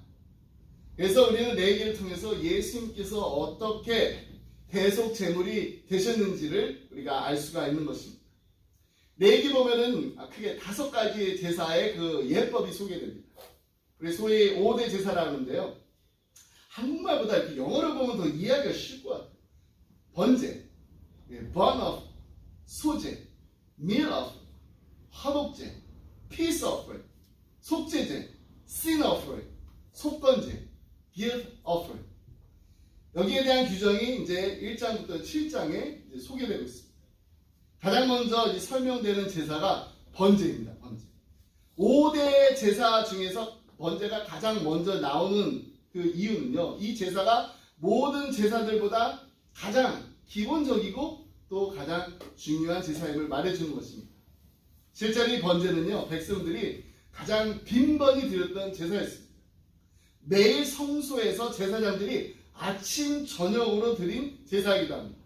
A: 그래서 우리는 레위기를 통해서 예수님께서 어떻게 대속 제물이 되셨는지를 우리가 알 수가 있는 것입니다. 레위기 보면은 크게 5가지 제사의 그 예법이 소개됩니다. 우리 소위 5대 제사라고 하는데요. 한국말보다 이렇게 영어를 보면 더 이해하기가 쉬울 것 같아요. 번제, burn off, 소제, meal off, 화목제, peace offering, 속죄제, sin offering, 속건제, guilt offering. 여기에 대한 규정이 이제 1장부터 7장에 이제 소개되고 있습니다. 가장 먼저 이제 설명되는 제사가 번제입니다. 번제. 5대 제사 중에서 번제가 가장 먼저 나오는 그 이유는요. 이 제사가 모든 제사들보다 가장 기본적이고 또 가장 중요한 제사임을 말해주는 것입니다. 실제로 이 번제는요. 백성들이 가장 빈번히 드렸던 제사였습니다. 매일 성소에서 제사장들이 아침 저녁으로 드린 제사이기도 합니다.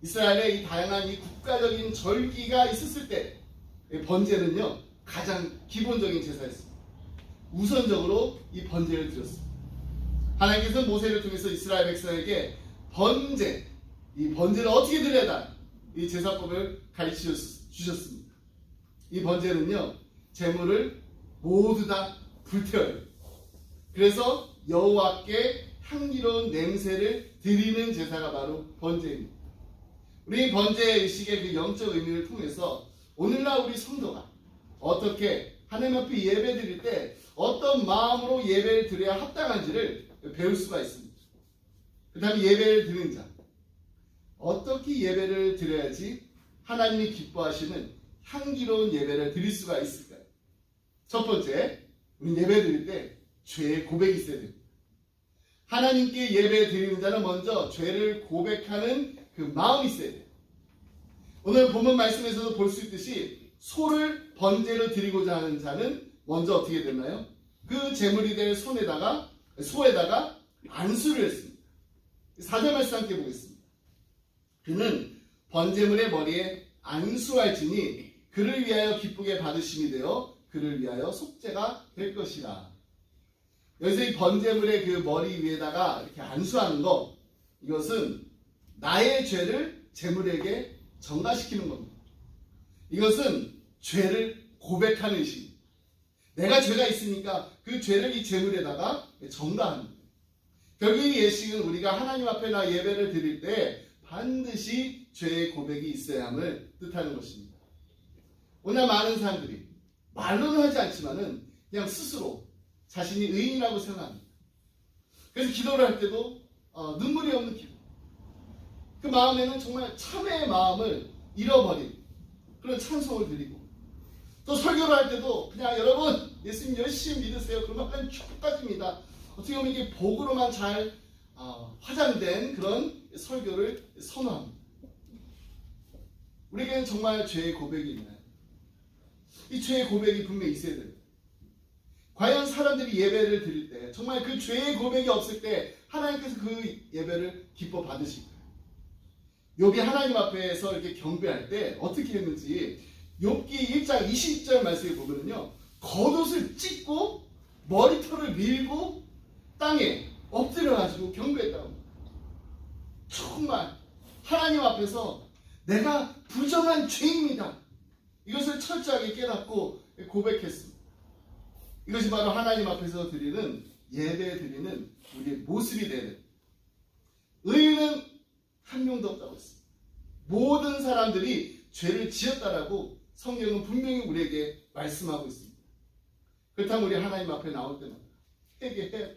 A: 이스라엘의 이 다양한 이 국가적인 절기가 있었을 때 번제는요 가장 기본적인 제사였습니다. 우선적으로 이 번제를 드렸습니다. 하나님께서 모세를 통해서 이스라엘 백성에게 번제, 이 번제를 어떻게 드려야 이 제사법을 가르쳐 주셨습니다. 이 번제는요 제물을 모두 다 불태워요. 그래서 여호와께 향기로운 냄새를 드리는 제사가 바로 번제입니다. 우리 번제 의식의 그 영적 의미를 통해서 오늘날 우리 성도가 어떻게 하나님 앞에 예배 드릴 때 어떤 마음으로 예배를 드려야 합당한지를 배울 수가 있습니다. 그 다음에 예배를 드리는 자, 어떻게 예배를 드려야지 하나님이 기뻐하시는 향기로운 예배를 드릴 수가 있을까요? 첫 번째, 우리 예배 드릴 때 죄의 고백이 있어야 됩니다. 하나님께 예배 드리는 자는 먼저 죄를 고백하는 그 마음이 있어야 돼요. 오늘 본문 말씀에서도 볼 수 있듯이 소를 번제로 드리고자 하는 자는 먼저 어떻게 됐나요? 그 제물이 될 소에다가 안수를 했습니다. 4절 말씀 함께 보겠습니다. 그는 번제물의 머리에 안수할지니 그를 위하여 기쁘게 받으심이 되어 그를 위하여 속죄가 될 것이라. 여기서 이 번제물의 그 머리 위에다가 이렇게 안수하는 거, 이것은 나의 죄를 제물에게 전가시키는 겁니다. 이것은 죄를 고백하는 의식입니다. 내가 죄가 있으니까 그 죄를 이 제물에다가 전가합니다. 결국 이 예식은 우리가 하나님 앞에 나 예배를 드릴 때 반드시 죄의 고백이 있어야 함을 뜻하는 것입니다. 오늘 많은 사람들이 말로는 하지 않지만은 그냥 스스로 자신이 의인이라고 생각합니다. 그래서 기도를 할 때도 눈물이 없는 기도. 그 마음에는 정말 참회의 마음을 잃어버린 그런 찬송을 드리고, 또 설교를 할 때도 그냥 여러분 예수님 열심히 믿으세요. 그러면 하나님 축복까지입니다. 어떻게 보면 이게 복으로만 잘 화장된 그런 설교를 선호합니다. 우리에게는 정말 죄의 고백이 있나요? 이 죄의 고백이 분명히 있어야 돼요. 과연 사람들이 예배를 드릴 때 정말 그 죄의 고백이 없을 때 하나님께서 그 예배를 기뻐 받으실까요? 욥이 하나님 앞에서 이렇게 경배할 때 어떻게 했는지 욥기 1장 20절 말씀에 보면요, 겉옷을 찢고 머리털을 밀고 땅에 엎드려가지고 경배했다고 합니다. 정말 하나님 앞에서 내가 부정한 죄입니다, 이것을 철저하게 깨닫고 고백했습니다. 이것이 바로 하나님 앞에서 드리는 예배 드리는 우리의 모습이 되야 됩니다. 의인은 한 명도 없다고 했습니다. 모든 사람들이 죄를 지었다라고 성경은 분명히 우리에게 말씀하고 있습니다. 그렇다면 우리 하나님 앞에 나올 때마다 회개해야 돼요.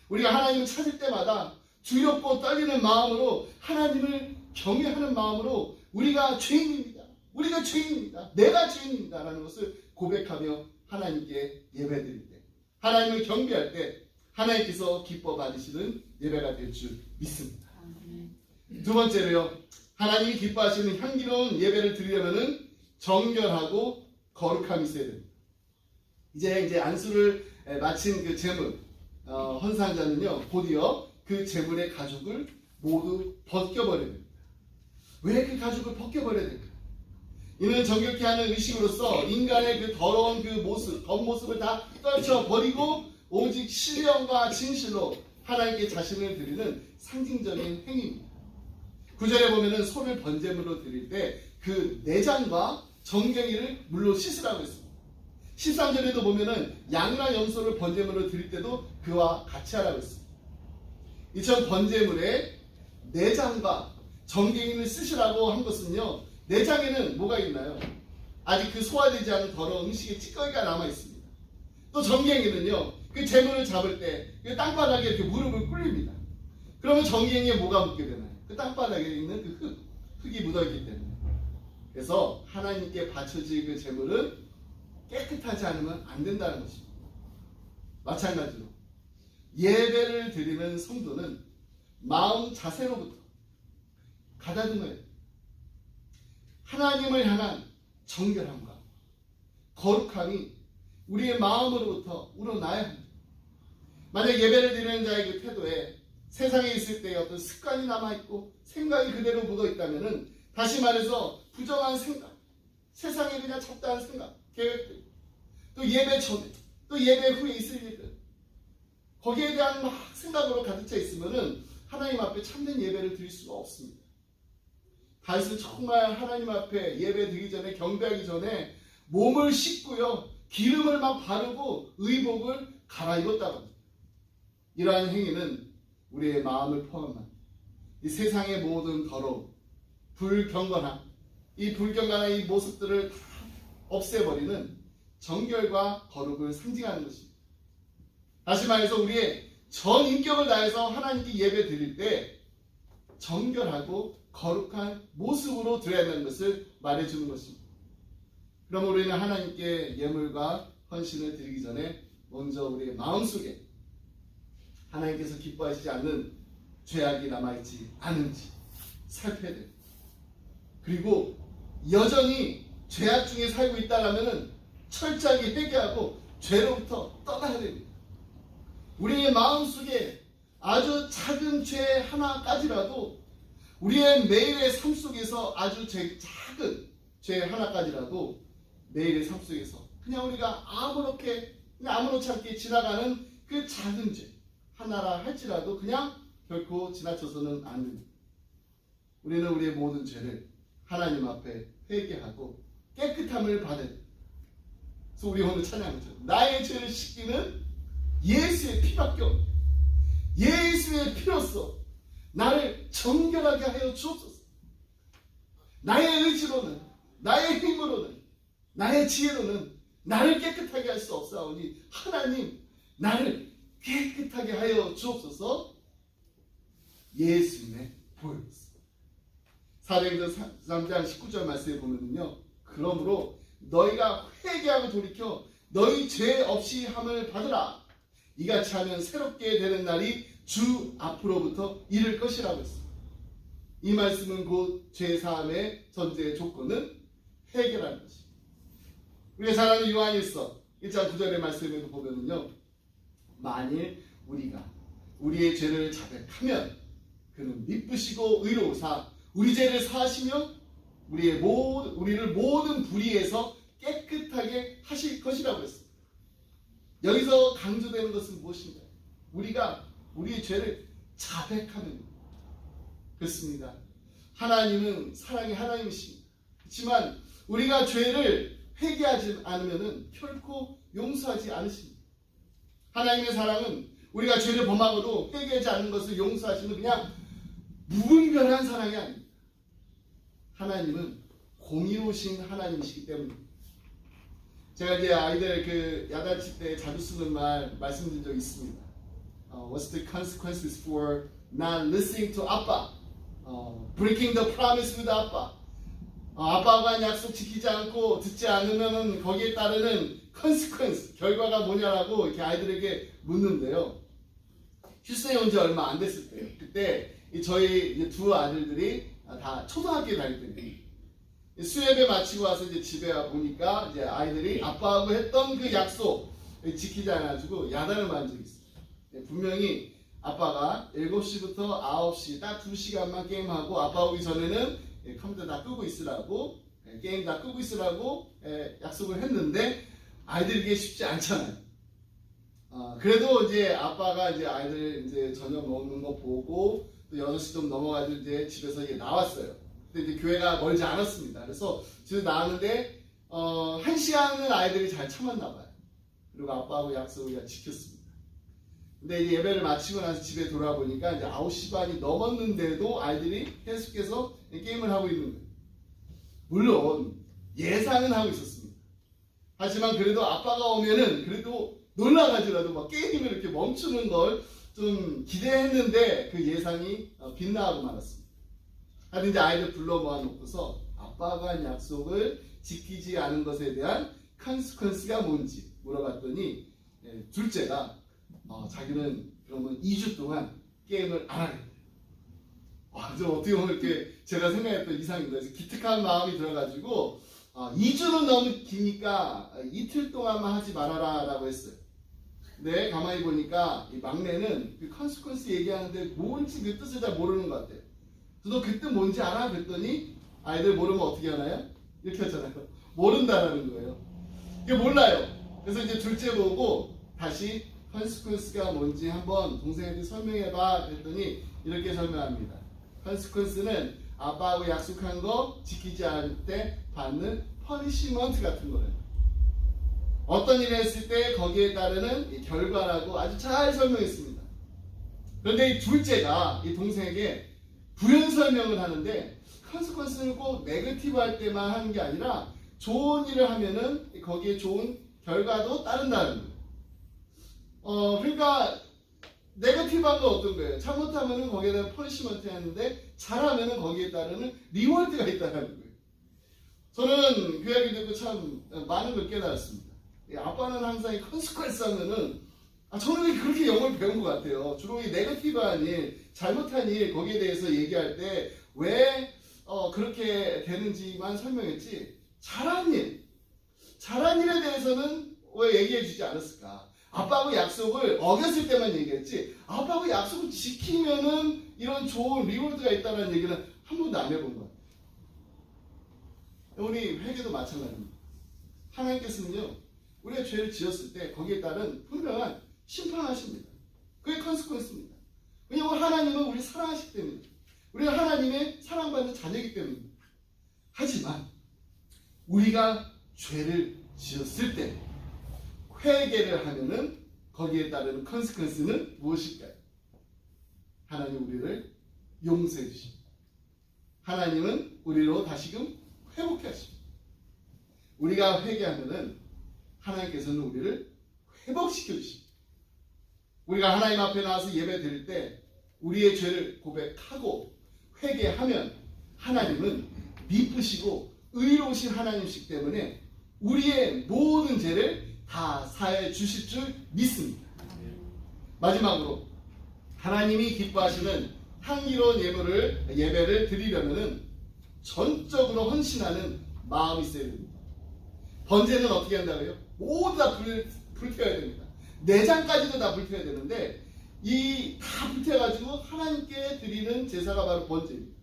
A: 우리가 하나님을 찾을 때마다 두렵고 떨리는 마음으로 하나님을 경외하는 마음으로 우리가 죄인입니다, 우리가 죄인입니다, 내가 죄인입니다 라는 것을 고백하며 하나님께 예배드릴 때, 하나님을 경배할 때 하나님께서 기뻐 받으시는 예배가 될 줄 믿습니다. 두 번째로요, 하나님이 기뻐하시는 향기로운 예배를 드리려면은 정결하고 거룩함이 있어야 됩니다. 이제 안수를 마친 그 제물, 헌상자는요, 곧이어 그 제물의 가죽을 모두 벗겨버려야 됩니다. 왜 그 가죽을 벗겨버려야 될까요? 이는 정결케 하는 의식으로서 인간의 그 더러운 그 모습, 겉모습을 다 떨쳐버리고 오직 신령과 진실로 하나님께 자신을 드리는 상징적인 행위입니다. 9절에 보면은 소를 번제물로 드릴 때 그 내장과 정경이를 물로 씻으라고 했습니다. 13절에도 보면은 양이나 염소를 번제물로 드릴 때도 그와 같이 하라고 했습니다. 이처럼 번제물에 내장과 정갱이를 쓰시라고 한 것은요, 내장에는 뭐가 있나요? 아직 그 소화되지 않은 더러운 음식의 찌꺼기가 남아 있습니다. 또 정갱이는요, 그 재물을 잡을 때 그 땅바닥에 이렇게 무릎을 꿇립니다. 그러면 정갱이에 뭐가 묻게 되나요? 그 땅바닥에 있는 그 흙이 묻어있기 때문에. 그래서 하나님께 바쳐질 그 재물은 깨끗하지 않으면 안 된다는 것입니다. 마찬가지로 예배를 드리는 성도는 마음 자세로부터 가다듬어야 돼요. 하나님을 향한 정결함과 거룩함이 우리의 마음으로부터 우러나야 합니다. 만약 예배를 드리는 자의 그 태도에 세상에 있을 때의 어떤 습관이 남아있고 생각이 그대로 묻어있다면, 다시 말해서 부정한 생각, 세상에 그냥 잡다한 생각, 계획들, 또 예배 전에, 또 예배 후에 있을 일들, 거기에 대한 막 생각으로 가득 차 있으면은 하나님 앞에 참된 예배를 드릴 수가 없습니다. 다윗은 정말 하나님 앞에 예배 드리기 전에, 경배하기 전에 몸을 씻고요, 기름을 막 바르고 의복을 갈아입었다고 합니다. 이러한 행위는 우리의 마음을 포함한 이 세상의 모든 더러움, 불경건함, 이 불경건한 이 모습들을 다 없애버리는 정결과 거룩을 상징하는 것입니다. 다시 말해서 우리의 전 인격을 다해서 하나님께 예배 드릴 때 정결하고 거룩한 모습으로 드려야 한다는 것을 말해주는 것입니다. 그럼 우리는 하나님께 예물과 헌신을 드리기 전에 먼저 우리의 마음속에 하나님께서 기뻐하시지 않는 죄악이 남아있지 않은지 살펴야 됩니다. 그리고 여전히 죄악 중에 살고 있다면 철저하게 회개하고 죄로부터 떠나야 됩니다. 우리의 마음속에 아주 작은 죄 하나까지라도, 우리의 매일의 삶 속에서 아주 작은 죄 하나까지라도 매일의 삶 속에서 그냥 우리가 아무렇지 않게 지나가는 그 작은 죄 하나라 할지라도 그냥 결코 지나쳐서는 안 됩니다. 우리는 우리의 모든 죄를 하나님 앞에 회개하고 깨끗함을 받아야 됩니다. 그래서 우리 오늘 찬양하죠. 나의 죄를 씻기는 예수의 피밖에 없다. 예수의 피로써 나를 정결하게 하여 주옵소서. 나의 의지로는, 나의 힘으로는, 나의 지혜로는 나를 깨끗하게 할 수 없사오니 하나님 나를 깨끗하게 하여 주옵소서. 예수님의 보혈로서. 사도행전 3장 19절 말씀에 보면요, 그러므로 너희가 회개하고 돌이켜 너희 죄 없이 함을 받으라. 이같이 하면 새롭게 되는 날이 주 앞으로부터 이를 것이라고 했습니다. 이 말씀은 곧 죄사함의 전제의 조건은 회개라는 것입니다. 우리가 잘 아는 요한일서 1장 9절의 말씀에도 보면요, 만일 우리가 우리의 죄를 자백하면 그는 미쁘시고 의로우사 우리 죄를 사하시며 우리를 모든 불의에서 깨끗하게 하실 것이라고 했습니다. 여기서 강조되는 것은 무엇인가요? 우리가 우리의 죄를 자백하면 그렇습니다. 하나님은 사랑의 하나님이십니다. 그렇지만 우리가 죄를 회개하지 않으면 결코 용서하지 않으십니다. 하나님의 사랑은 우리가 죄를 범하고도 회개하지 않는 것을 용서하시는 그냥 무분별한 사랑이 아닙니다. 하나님은 공의로우신 하나님이시기 때문입니다. 제가 이제 아이들 그 야단칠 때 자주 쓰는 말씀드린 적이 있습니다. What's the consequences for not listening to 아빠? Breaking the promise with 아빠. 아빠가 한 약속 지키지 않고 듣지 않으면은 거기에 따르는 consequence, 결과가 뭐냐라고 이렇게 아이들에게 묻는데요. 휴스턴에 온 지 얼마 안 됐을 때요. 그때 저희 이제 두 아들들이 다 초등학교에 다닐 때예요. 수예배 마치고 와서 이제 집에 와 보니까 이제 아이들이 아빠하고 했던 그 약속 지키지 않아가지고 야단을 맞은 적이 있어요. 분명히 아빠가 7시부터 9시 딱 2시간만 게임하고 아빠 오기 전에는 컴퓨터 다 끄고 있으라고, 게임 다 끄고 있으라고 약속을 했는데 아이들이 이게 쉽지 않잖아요. 그래도 이제 아빠가 이제 아이들 이제 저녁 먹는 거 보고 또 6시 좀 넘어가지고 이제 집에서 이제 나왔어요. 근데 이제 교회가 멀지 않았습니다. 그래서 집에 나왔는데 한 시간은 아이들이 잘 참았나 봐요. 그리고 아빠하고 약속을 그냥 지켰습니다. 근데 이 예배를 마치고 나서 집에 돌아보니까 이제 9시 반이 넘었는데도 아이들이 계속해서 게임을 하고 있는 거예요. 물론 예상은 하고 있었습니다. 하지만 그래도 아빠가 오면은 그래도 놀라가지고라도 막 게임을 이렇게 멈추는 걸 좀 기대했는데 그 예상이 빗나가고 말았습니다. 하여튼 이제 아이들 불러 모아놓고서 아빠가 한 약속을 지키지 않은 것에 대한 컨시퀀스가 뭔지 물어봤더니 둘째가 자기는 그러면 2주 동안 게임을 안 하겠다. 좀 어떻게 보면 이렇게 제가 생각했던 이상입니다. 그래서 기특한 마음이 들어가지고 2주는 너무 기니까 이틀 동안만 하지 말아라 라고 했어요. 근데 가만히 보니까 이 막내는 그 컨시퀀스 얘기하는데 뭔지 그 뜻을 잘 모르는 것 같아요. 저도 그 뜻 뭔지 알아? 그랬더니 아이들 모르면 어떻게 하나요? 이렇게 하잖아요. 모른다라는 거예요. 이게 몰라요. 그래서 이제 둘째 보고 다시 컨시퀀스가 뭔지 한번 동생한테 설명해봐 그랬더니 이렇게 설명합니다. 컨시퀀스는 아빠하고 약속한 거 지키지 않을 때 받는 퍼니시먼트 같은 거예요. 어떤 일을 했을 때 거기에 따르는 결과라고 아주 잘 설명했습니다. 그런데 이 둘째가 이 동생에게 부연 설명을 하는데 컨시퀀스는 꼭 네거티브 할 때만 하는 게 아니라 좋은 일을 하면은 거기에 좋은 결과도 따른다는 거예요. 그러니까 네거티브한 건 어떤 거예요? 잘못하면은 거기에 대한 퍼니시먼트 했는데 잘하면은 거기에 따르는 리워드가 있다는 거예요. 저는 그 이야기 듣고 참 많은 걸 깨달았습니다. 아빠는 항상 이 컨시퀀스 하면은 저는 그렇게 영어를 배운 것 같아요. 주로 이 네거티브한 일, 잘못한 일 거기에 대해서 얘기할 때 왜 그렇게 되는지만 설명했지 잘한 일에 대해서는 왜 얘기해 주지 않았을까? 아빠하고 약속을 어겼을 때만 얘기했지 아빠하고 약속을 지키면은 이런 좋은 리워드가 있다는 얘기는 한 번도 안 해본 것 같아요. 우리 회개도 마찬가지입니다. 하나님께서는요 우리가 죄를 지었을 때 거기에 따른 분명한 심판하십니다. 그게 컨시퀀스입니다. 왜냐하면 하나님은 우리 사랑하시기 때문입니다. 우리가 하나님의 사랑받는 자녀이기 때문입니다. 하지만 우리가 죄를 지었을 때 회개를 하면은 거기에 따르는 컨시퀀스는 무엇일까요? 하나님 우리를 용서해 주십니다. 하나님은 우리로 다시금 회복해 하십니다. 우리가 회개하면은 하나님께서는 우리를 회복시켜 주십니다. 우리가 하나님 앞에 나와서 예배 드릴 때 우리의 죄를 고백하고 회개하면 하나님은 미쁘시고 의로우신 하나님이시기 때문에 우리의 모든 죄를 다 사해 주실 줄 믿습니다. 마지막으로 하나님이 기뻐하시는 향기로운 예배를 드리려면 전적으로 헌신하는 마음이 있어야 됩니다. 번제는 어떻게 한다고요? 모두 다 불태워야 됩니다. 내장까지도 다 불태워야 되는데 이 다 불태워가지고 하나님께 드리는 제사가 바로 번제입니다.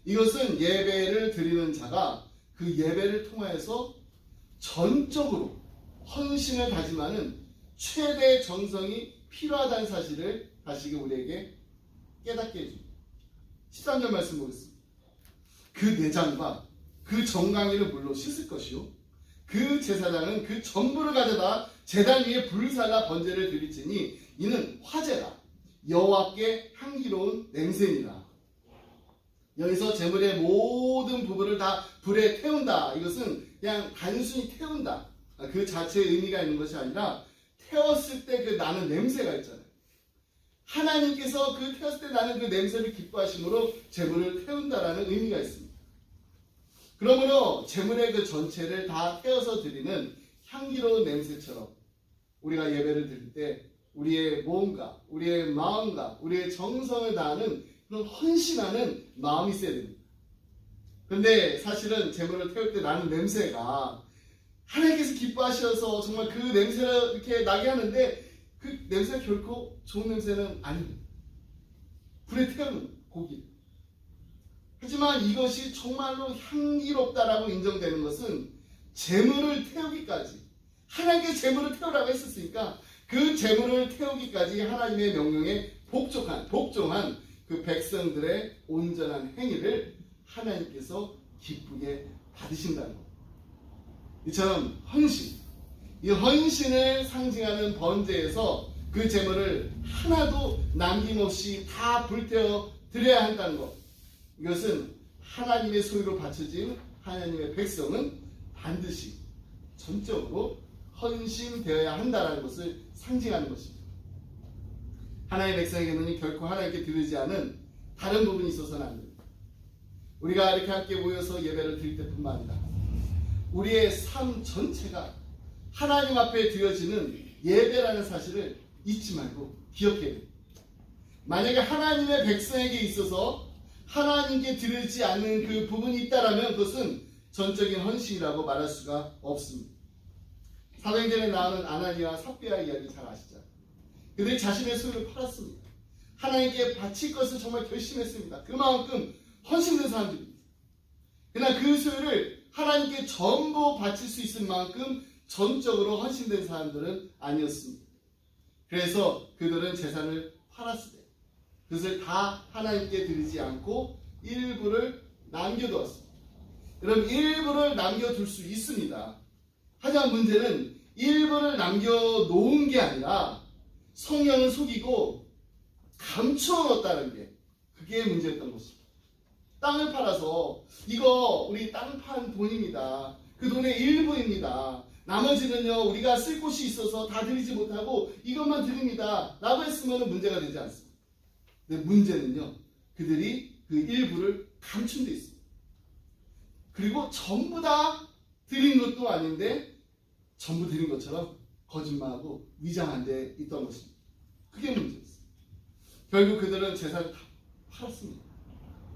A: 이것은 예배를 드리는 자가 그 예배를 통해서 전적으로 헌신을 다짐하는 최대 정성이 필요하다는 사실을 다시금 우리에게 깨닫게 해줍니다. 13절 말씀 보겠습니다. 그 내장과 그 정강이를 물로 씻을 것이요 그 제사장은 그 전부를 가져다 제단 위에 불을 살라 번제를 드릴지니 이는 화제라 여호와께 향기로운 냄새니라. 여기서 제물의 모든 부분을 다 불에 태운다. 이것은 그냥 단순히 태운다. 그 자체의 의미가 있는 것이 아니라 태웠을 때 그 나는 냄새가 있잖아요. 하나님께서 그 태웠을 때 나는 그 냄새를 기뻐하심으로 제물을 태운다라는 의미가 있습니다. 그러므로 제물의 그 전체를 다 태워서 드리는 향기로운 냄새처럼 우리가 예배를 드릴 때 우리의 몸과 우리의 마음과 우리의 정성을 다하는 그런 헌신하는 마음이 있어야 됩니다. 그런데 사실은 제물을 태울 때 나는 냄새가 하나님께서 기뻐하셔서 정말 그 냄새를 이렇게 나게 하는데 그 냄새가 결코 좋은 냄새는 아닙니다. 불에 태우는 고기. 하지만 이것이 정말로 향기롭다라고 인정되는 것은 제물을 태우기까지 하나님께 제물을 태우라고 했었으니까 그 제물을 태우기까지 하나님의 명령에 복종한 그 백성들의 온전한 행위를 하나님께서 기쁘게 받으신다는 것. 이처럼 헌신, 이 헌신을 상징하는 번제에서 그 제물을 하나도 남김없이 다 불태워 드려야 한다는 것. 이것은 하나님의 소유로 바쳐진 하나님의 백성은 반드시 전적으로 헌신되어야 한다는 것을 상징하는 것입니다. 하나님의 백성에게는 결코 하나님께 드리지 않은 다른 부분이 있어서는 안 됩니다. 우리가 이렇게 함께 모여서 예배를 드릴 때뿐만 아니라 우리의 삶 전체가 하나님 앞에 드려지는 예배라는 사실을 잊지 말고 기억해야 됩니다. 만약에 하나님의 백성에게 있어서 하나님께 드리지 않는 그 부분이 있다면 그것은 전적인 헌신이라고 말할 수가 없습니다. 사도행전에 나오는 아나니아와 삽비아 이야기 잘 아시죠? 그들이 자신의 소유를 팔았습니다. 하나님께 바칠 것을 정말 결심했습니다. 그만큼 헌신된 사람들입니다. 그러나 그 소유를 하나님께 전부 바칠 수 있을 만큼 전적으로 헌신된 사람들은 아니었습니다. 그래서 그들은 재산을 팔았을 때 그것을 다 하나님께 드리지 않고 일부를 남겨두었습니다. 여러분, 일부를 남겨둘 수 있습니다. 하지만 문제는 일부를 남겨놓은 게 아니라 성령을 속이고 감추어놓았다는 게 그게 문제였던 것입니다. 땅을 팔아서 이거 우리 땅 판 돈입니다. 그 돈의 일부입니다. 나머지는요 우리가 쓸 곳이 있어서 다 드리지 못하고 이것만 드립니다 라고 했으면 문제가 되지 않습니다. 근데 문제는요 그들이 그 일부를 감춘 데 있습니다. 그리고 전부 다 드린 것도 아닌데 전부 드린 것처럼 거짓말하고 위장한 데 있던 것입니다. 그게 문제였어요. 결국 그들은 재산을 다 팔았습니다.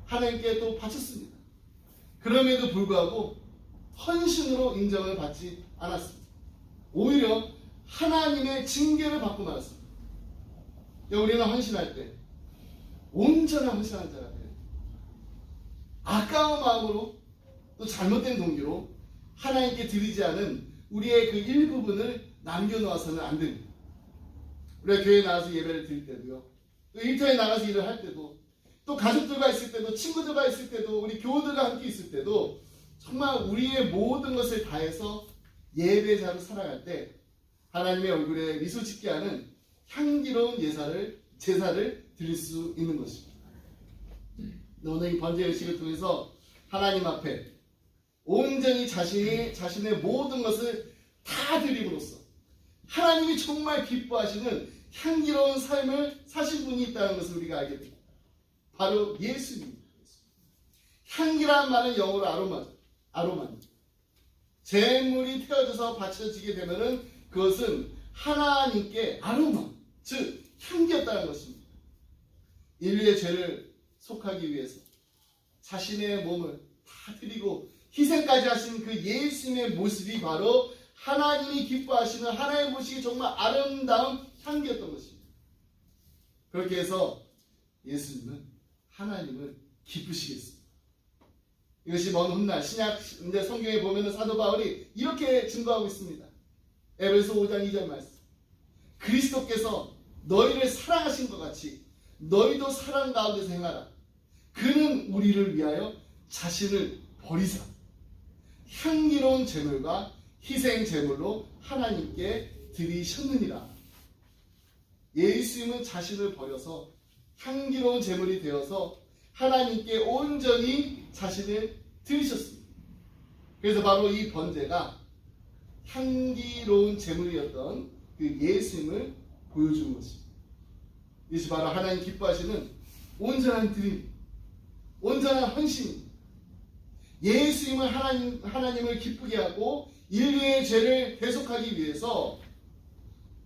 A: 하나님께 또 바쳤습니다. 그럼에도 불구하고 헌신으로 인정을 받지 않았습니다. 오히려 하나님의 징계를 받고 말았습니다. 우리는 헌신할 때 온전한 헌신하는 자가 돼요. 아까운 마음으로 또 잘못된 동기로 하나님께 드리지 않은 우리의 그 일부분을 남겨놓아서는 안 됩니다. 우리가 교회에 나가서 예배를 드릴 때도요, 또 일터에 나가서 일을 할 때도, 또 가족들과 있을 때도, 친구들과 있을 때도, 우리 교우들과 함께 있을 때도 정말 우리의 모든 것을 다해서 예배자로 살아갈 때 하나님의 얼굴에 미소 짓게 하는 향기로운 제사를 드릴 수 있는 것입니다. 오늘 이 번제 의식을 통해서 하나님 앞에 온전히 자신의 모든 것을 다 드림으로써 하나님이 정말 기뻐하시는 향기로운 삶을 사신 분이 있다는 것을 우리가 알게 됩니다. 바로 예수님입니다. 향기란 말은 영어로 아로마입니다. 제물이 태워져서 바쳐지게 되면은 그것은 하나님께 아로마, 즉 향기였다는 것입니다. 인류의 죄를 속하기 위해서 자신의 몸을 다 드리고 희생까지 하신 그 예수님의 모습이 바로 하나님이 기뻐하시는 하나님 보시기 정말 아름다운 향기였던 것입니다. 그렇게 해서 예수님은 하나님을 기쁘시게 했습니다. 이것이 먼 훗날 신약 이제 성경에 보면은 사도 바울이 이렇게 증거하고 있습니다. 에베소 5장 2절 말씀. 그리스도께서 너희를 사랑하신 것 같이 너희도 사랑 가운데서 행하라. 그는 우리를 위하여 자신을 버리사 향기로운 제물과 희생 제물로 하나님께 드리셨느니라. 예수님은 자신을 버려서 향기로운 제물이 되어서 하나님께 온전히 자신을 드리셨습니다. 그래서 바로 이 번제가 향기로운 제물이었던 그 예수님을 보여주는 것입니다. 이것이 바로 하나님 기뻐하시는 온전한 드림, 온전한 헌신입니다. 예수님은 하나님을 기쁘게 하고 인류의 죄를 대속하기 위해서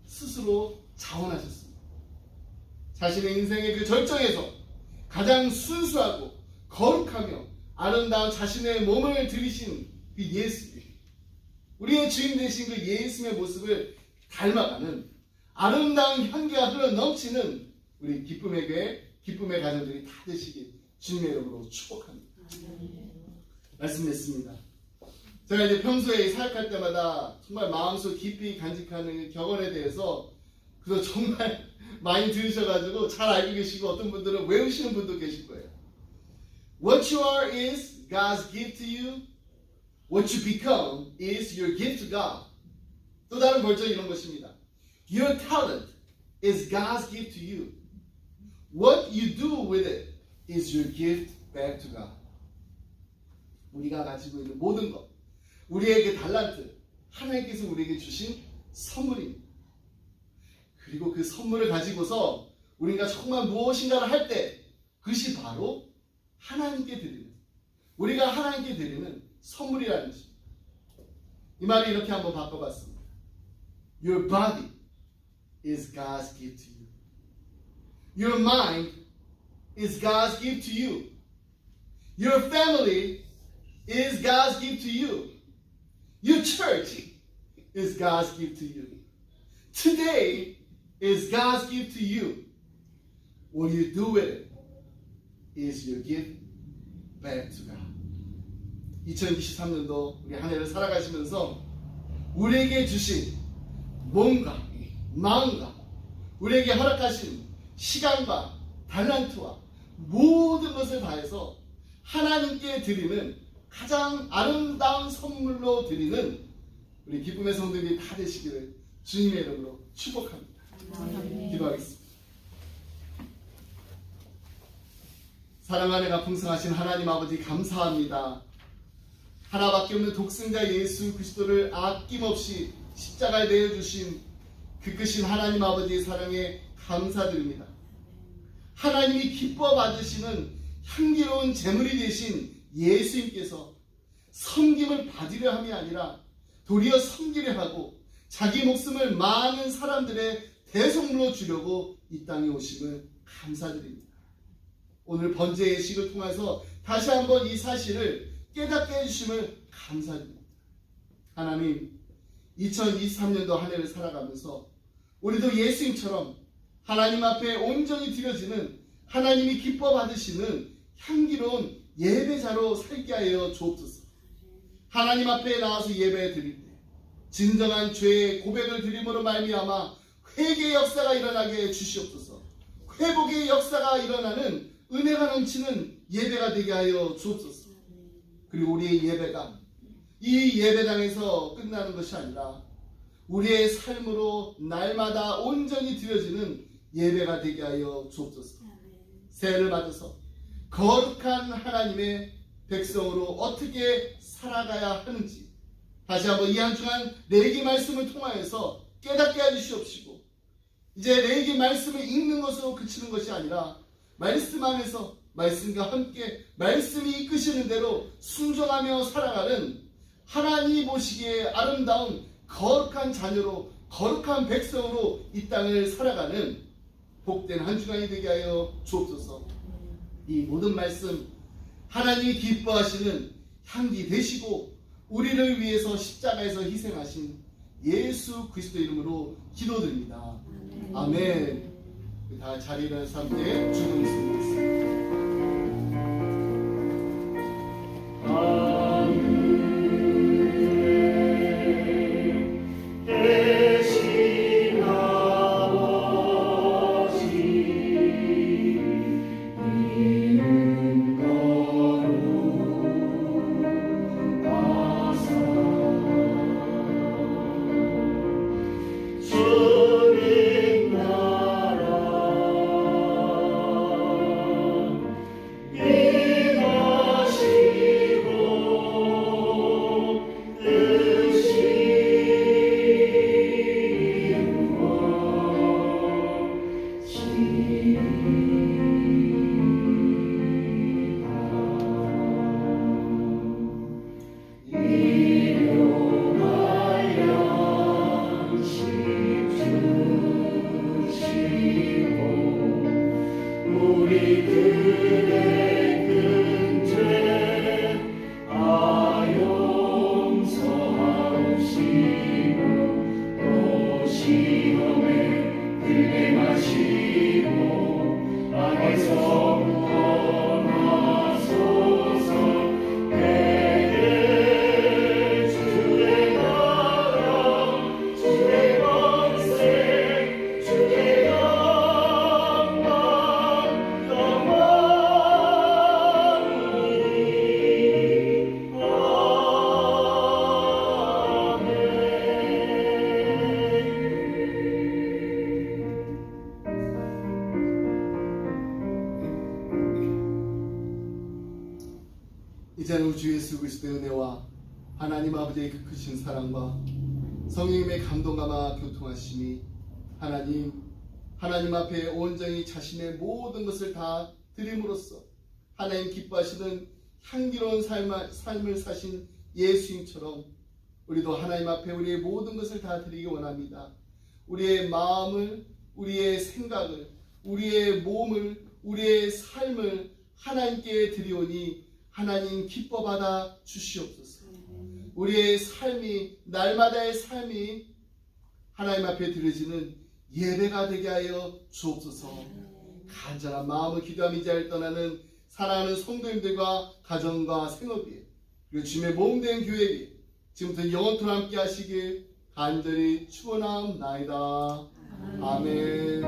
A: 스스로 자원하셨습니다. 자신의 인생의 그 절정에서 가장 순수하고 거룩하며 아름다운 자신의 몸을 들이신 그 예수님, 우리의 주인 되신 그 예수님의 모습을 닮아가는 아름다운 향기가 흘러넘치는 우리 기쁨의 교회, 기쁨의 가정들이 다 되시길 주님의 이름으로 축복합니다. 말씀했습니다. 제가 이제 평소에 사역할 때마다 정말 마음속 깊이 간직하는 격언에 대해서 그래서 정말 많이 들으셔가지고 잘 알고 계시고 어떤 분들은 외우시는 분도 계실 거예요. What you are is God's gift to you. What you become is your gift to God. 또 다른 벌점이 이런 것입니다. Your talent is God's gift to you. What you do with it is your gift back to God. 우리가 가지고 있는 모든 것, 우리에게 달란트, 하나님께서 우리에게 주신 선물입니다. 그리고 그 선물을 가지고서 우리가 정말 무엇인가를 할 때 그것이 바로 하나님께 드리는, 우리가 하나님께 드리는 선물이라는 것입니다. 이 말을 이렇게 한번 바꿔봤습니다. Your body is God's gift to you. Your mind is God's gift to you. Your family is God's gift to you. Your church is God's gift to you. Today is God's gift to you. What you do with it is your gift back to God. 2023년도 우리 한 해를 살아가시면서 우리에게 주신 몸과 마음과 우리에게 허락하신 시간과 달란트와 모든 것을 다해서 하나님께 드리는 가장 아름다운 선물로 드리는 우리 기쁨의 성도들이 다 되시기를 주님의 이름으로 축복합니다. 기도하겠습니다. 사랑하는 가 풍성하신 하나님 아버지 감사합니다. 하나밖에 없는 독생자 예수 그리스도를 아낌없이 십자가에 내어주신 그 크신 하나님 아버지의 사랑에 감사드립니다. 하나님이 기뻐 받으시는 향기로운 제물이 되신 예수님께서 섬김을 받으려 함이 아니라 도리어 섬기려 하고 자기 목숨을 많은 사람들의 대속물로 주려고 이 땅에 오심을 감사드립니다. 오늘 번제 예식을 통해서 다시 한번 이 사실을 깨닫게 해주심을 감사드립니다. 하나님, 2023년도 한 해를 살아가면서 우리도 예수님처럼 하나님 앞에 온전히 드려지는 하나님이 기뻐 받으시는 향기로운 예배자로 살게 하여 주옵소서. 하나님 앞에 나와서 예배 드릴 때 진정한 죄의 고백을 드림으로 말미암아 회개의 역사가 일어나게 해주시옵소서. 회복의 역사가 일어나는 은혜가 넘치는 예배가 되게 하여 주옵소서. 그리고 우리의 예배가 이 예배당에서 끝나는 것이 아니라 우리의 삶으로 날마다 온전히 드려지는 예배가 되게 하여 주옵소서. 새해를 맞아서 거룩한 하나님의 백성으로 어떻게 살아가야 하는지 다시 한번 이 한 주간 레위기 말씀을 통하여서 깨닫게 해주시옵시고 이제 레위기 말씀을 읽는 것으로 그치는 것이 아니라 말씀 안에서 말씀과 함께 말씀이 이끄시는 대로 순종하며 살아가는 하나님이 보시기에 아름다운 거룩한 자녀로 거룩한 백성으로 이 땅을 살아가는 복된 한 주간이 되게 하여 주옵소서. 이 모든 말씀 하나님이 기뻐하시는 향기 되시고 우리를 위해서 십자가에서 희생하신 예수 그리스도 이름으로 기도드립니다. 아멘. 다 자리를 함께 주님 있습니다.
C: 주님 나라 주님
A: 이제는 우리 주 예수 그리스도의 은혜와 하나님 아버지의 그 크신 사랑과 성령님의 감동감화 교통하심이 하나님 앞에 온전히 자신의 모든 것을 다 드림으로써 하나님 기뻐하시는 향기로운 삶을 사신 예수님처럼 우리도 하나님 앞에 우리의 모든 것을 다 드리기 원합니다. 우리의 마음을, 우리의 생각을, 우리의 몸을, 우리의 삶을 하나님께 드리오니 하나님 기뻐 받아 주시옵소서. 우리의 삶이, 날마다의 삶이 하나님 앞에 드려지는 예배가 되게 하여 주옵소서. 간절한 마음을 기도하며 이 자리를 떠나는 사랑하는 성도님들과 가정과 생업이 그리고 주님의 몸된 교회에 지금부터 영원토록 함께 하시길 간절히 축원하옵나이다. 아멘.